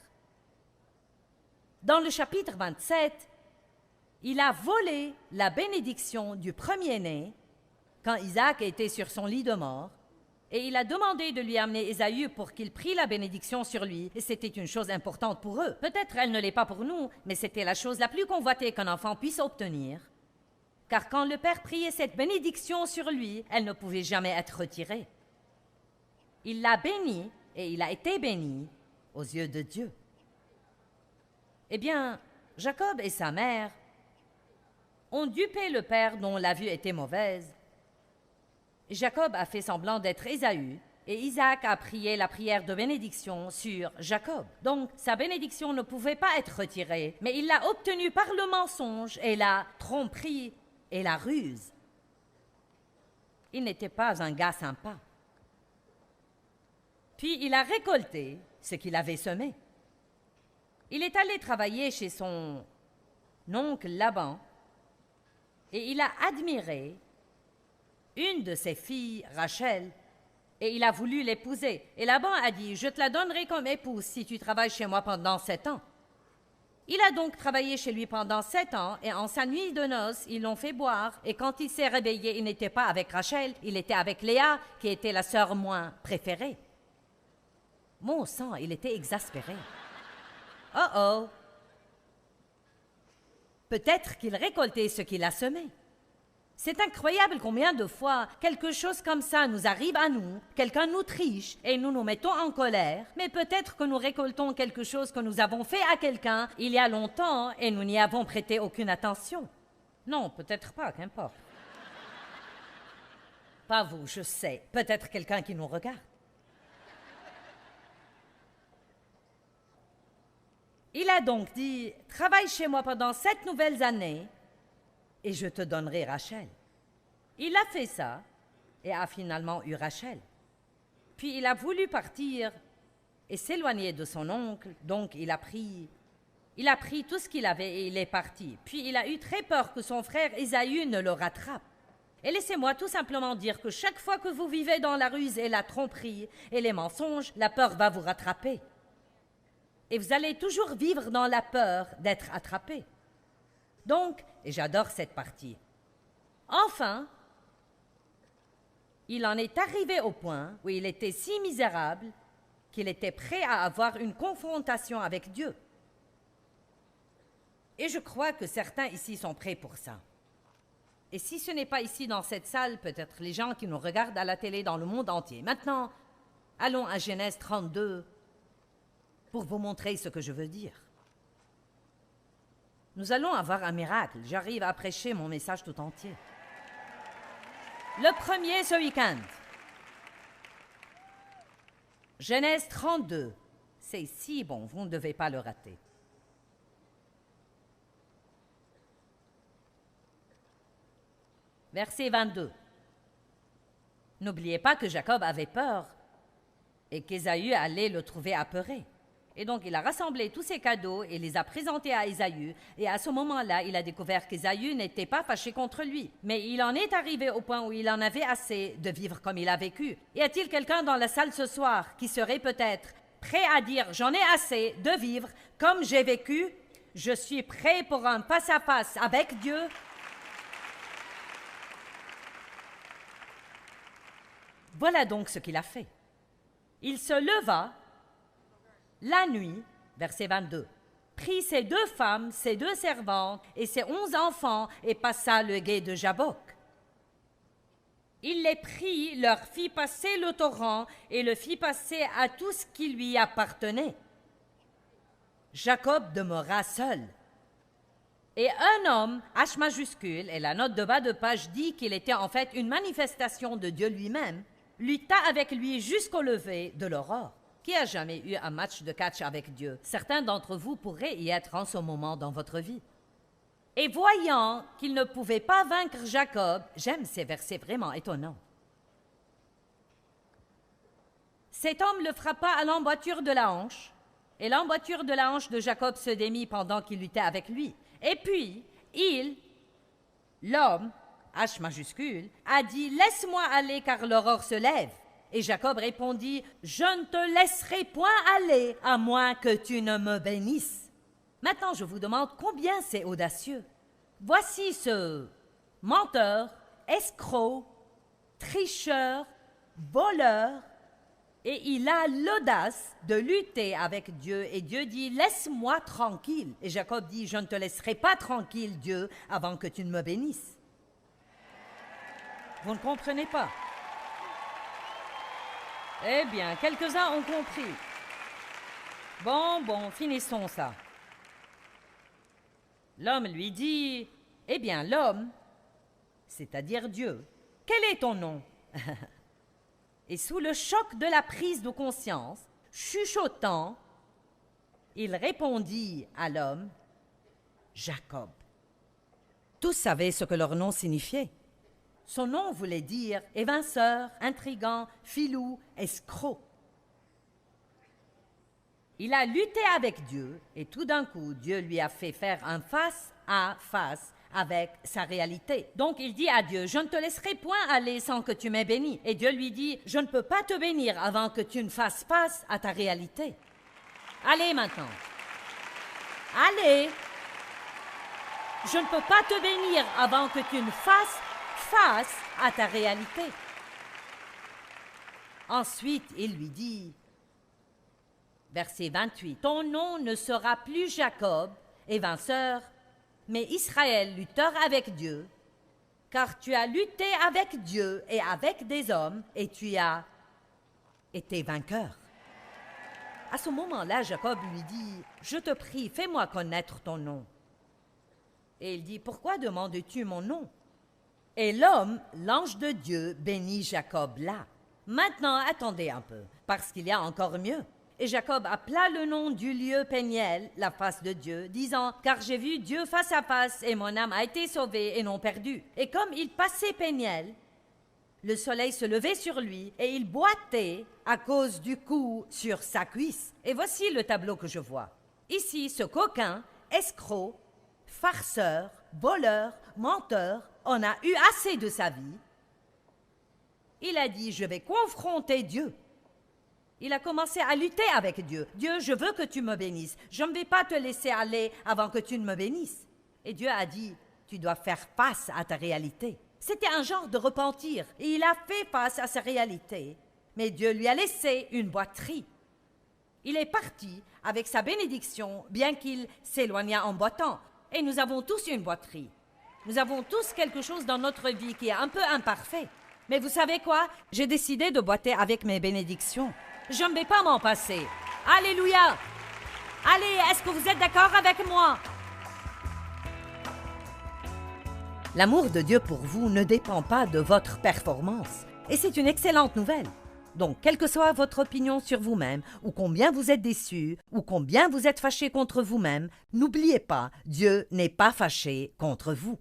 [SPEAKER 1] Dans le chapitre 27, il a volé la bénédiction du premier-né quand Isaac était sur son lit de mort. Et il a demandé de lui amener Ésaü pour qu'il prie la bénédiction sur lui. Et c'était une chose importante pour eux. Peut-être elle ne l'est pas pour nous, mais c'était la chose la plus convoitée qu'un enfant puisse obtenir. Car quand le père priait cette bénédiction sur lui, elle ne pouvait jamais être retirée. Il l'a béni et il a été béni aux yeux de Dieu. Eh bien, Jacob et sa mère ont dupé le père dont la vue était mauvaise. Jacob a fait semblant d'être Ésaü, et Isaac a prié la prière de bénédiction sur Jacob. Donc, sa bénédiction ne pouvait pas être retirée, mais il l'a obtenue par le mensonge et la tromperie et la ruse. Il n'était pas un gars sympa. Puis il a récolté ce qu'il avait semé. Il est allé travailler chez son oncle Laban, et il a admiré une de ses filles, Rachel, Et il a voulu l'épouser. Et Laban a dit, « Je te la donnerai comme épouse si tu travailles chez moi pendant 7 ans. » Il a donc travaillé chez lui pendant 7 ans, et en sa nuit de noces, ils l'ont fait boire, et quand il s'est réveillé, il n'était pas avec Rachel, il était avec Léa, qui était la sœur moins préférée. Mon sang, il était exaspéré. Oh oh! Peut-être qu'il récoltait ce qu'il a semé. C'est incroyable combien de fois quelque chose comme ça nous arrive à nous, quelqu'un nous triche et nous nous mettons en colère, mais peut-être que nous récoltons quelque chose que nous avons fait à quelqu'un il y a longtemps et nous n'y avons prêté aucune attention. Non, peut-être pas, qu'importe. Pas vous, je sais. Peut-être quelqu'un qui nous regarde. Il a donc dit, « Travaille chez moi pendant 7 nouvelles années, et je te donnerai Rachel. » Il a fait ça, et a finalement eu Rachel. Puis il a voulu partir et s'éloigner de son oncle, donc il a pris tout ce qu'il avait et il est parti. Puis il a eu très peur que son frère Ésaü ne le rattrape. Et laissez-moi tout simplement dire que chaque fois que vous vivez dans la ruse et la tromperie et les mensonges, la peur va vous rattraper. Et vous allez toujours vivre dans la peur d'être attrapé. Donc, et j'adore cette partie, enfin, il en est arrivé au point où il était si misérable qu'il était prêt à avoir une confrontation avec Dieu. Et je crois que certains ici sont prêts pour ça. Et si ce n'est pas ici dans cette salle, peut-être les gens qui nous regardent à la télé dans le monde entier. Maintenant, allons à Genèse 32 pour vous montrer ce que je veux dire. Nous allons avoir un miracle. J'arrive à prêcher mon message tout entier. Le premier ce week-end. Genèse 32. C'est si bon, vous ne devez pas le rater. Verset 22. N'oubliez pas que Jacob avait peur et qu'Ésaü allait le trouver apeuré. Et donc, il a rassemblé tous ses cadeaux et les a présentés à Ésaü. Et à ce moment-là, il a découvert qu'Ésaü n'était pas fâché contre lui. Mais il en est arrivé au point où il en avait assez de vivre comme il a vécu. Y a-t-il quelqu'un dans la salle ce soir qui serait peut-être prêt à dire « J'en ai assez de vivre comme j'ai vécu. Je suis prêt pour un face-à-face avec Dieu. » Voilà donc ce qu'il a fait. Il se leva la nuit, verset 22, prit ses 2 femmes, ses 2 servantes et ses 11 enfants et passa le gué de Jabbok. Il les prit, leur fit passer le torrent et le fit passer à tout ce qui lui appartenait. Jacob demeura seul. Et un homme, H majuscule, et la note de bas de page dit qu'il était en fait une manifestation de Dieu lui-même, lutta avec lui jusqu'au lever de l'aurore. Qui a jamais eu un match de catch avec Dieu? Certains d'entre vous pourraient y être en ce moment dans votre vie. Et voyant qu'il ne pouvait pas vaincre Jacob, j'aime ces versets vraiment étonnants. Cet homme le frappa à l'emboîture de la hanche, et l'emboîture de la hanche de Jacob se démit pendant qu'il luttait avec lui. Et puis, l'homme, H majuscule, a dit « Laisse-moi aller car l'aurore se lève. » Et Jacob répondit, « Je ne te laisserai point aller, à moins que tu ne me bénisses. » Maintenant, je vous demande combien c'est audacieux. Voici ce menteur, escroc, tricheur, voleur, et il a l'audace de lutter avec Dieu. Et Dieu dit, « Laisse-moi tranquille. » Et Jacob dit, « Je ne te laisserai pas tranquille, Dieu, avant que tu ne me bénisses. » Vous ne comprenez pas? Eh bien, quelques-uns ont compris. Bon, finissons ça. L'homme lui dit, « Eh bien, l'homme, c'est-à-dire Dieu, quel est ton nom? » Et sous le choc de la prise de conscience, chuchotant, il répondit à l'homme, « Jacob. » Tous savaient ce que leur nom signifiait. Son nom voulait dire évinceur, intrigant, filou, escroc. Il a lutté avec Dieu et tout d'un coup, Dieu lui a fait faire un face-à-face avec sa réalité. Donc il dit à Dieu, je ne te laisserai point aller sans que tu m'aies béni. Et Dieu lui dit, je ne peux pas te bénir avant que tu ne fasses face à ta réalité. Allez maintenant. Allez. Je ne peux pas te bénir avant que tu ne fasses face à ta réalité. Ensuite, il lui dit, verset 28, « Ton nom ne sera plus Jacob, évinceur, mais Israël, lutteur avec Dieu, car tu as lutté avec Dieu et avec des hommes, et tu as été vainqueur. » À ce moment-là, Jacob lui dit, « Je te prie, fais-moi connaître ton nom. » Et il dit, « Pourquoi demandes-tu mon nom? » Et l'homme, l'ange de Dieu, bénit Jacob là. Maintenant, attendez un peu, parce qu'il y a encore mieux. Et Jacob appela le nom du lieu Péniel, la face de Dieu, disant, « Car j'ai vu Dieu face à face, et mon âme a été sauvée et non perdue. » Et comme il passait Péniel, le soleil se levait sur lui, et il boitait à cause du coup sur sa cuisse. Et voici le tableau que je vois. Ici, ce coquin, escroc, farceur, voleur, menteur, en a eu assez de sa vie. Il a dit, je vais confronter Dieu. Il a commencé à lutter avec Dieu. Dieu, je veux que tu me bénisses. Je ne vais pas te laisser aller avant que tu ne me bénisses. Et Dieu a dit, tu dois faire face à ta réalité. C'était un genre de repentir. Et il a fait face à sa réalité. Mais Dieu lui a laissé une boiterie. Il est parti avec sa bénédiction, bien qu'il s'éloignât en boitant. Et nous avons tous une boiterie. Nous avons tous quelque chose dans notre vie qui est un peu imparfait. Mais vous savez quoi? J'ai décidé de boiter avec mes bénédictions. Je ne vais pas m'en passer. Alléluia! Allez, est-ce que vous êtes d'accord avec moi? L'amour de Dieu pour vous ne dépend pas de votre performance. Et c'est une excellente nouvelle. Donc, quelle que soit votre opinion sur vous-même, ou combien vous êtes déçu, ou combien vous êtes fâché contre vous-même, n'oubliez pas, Dieu n'est pas fâché contre vous.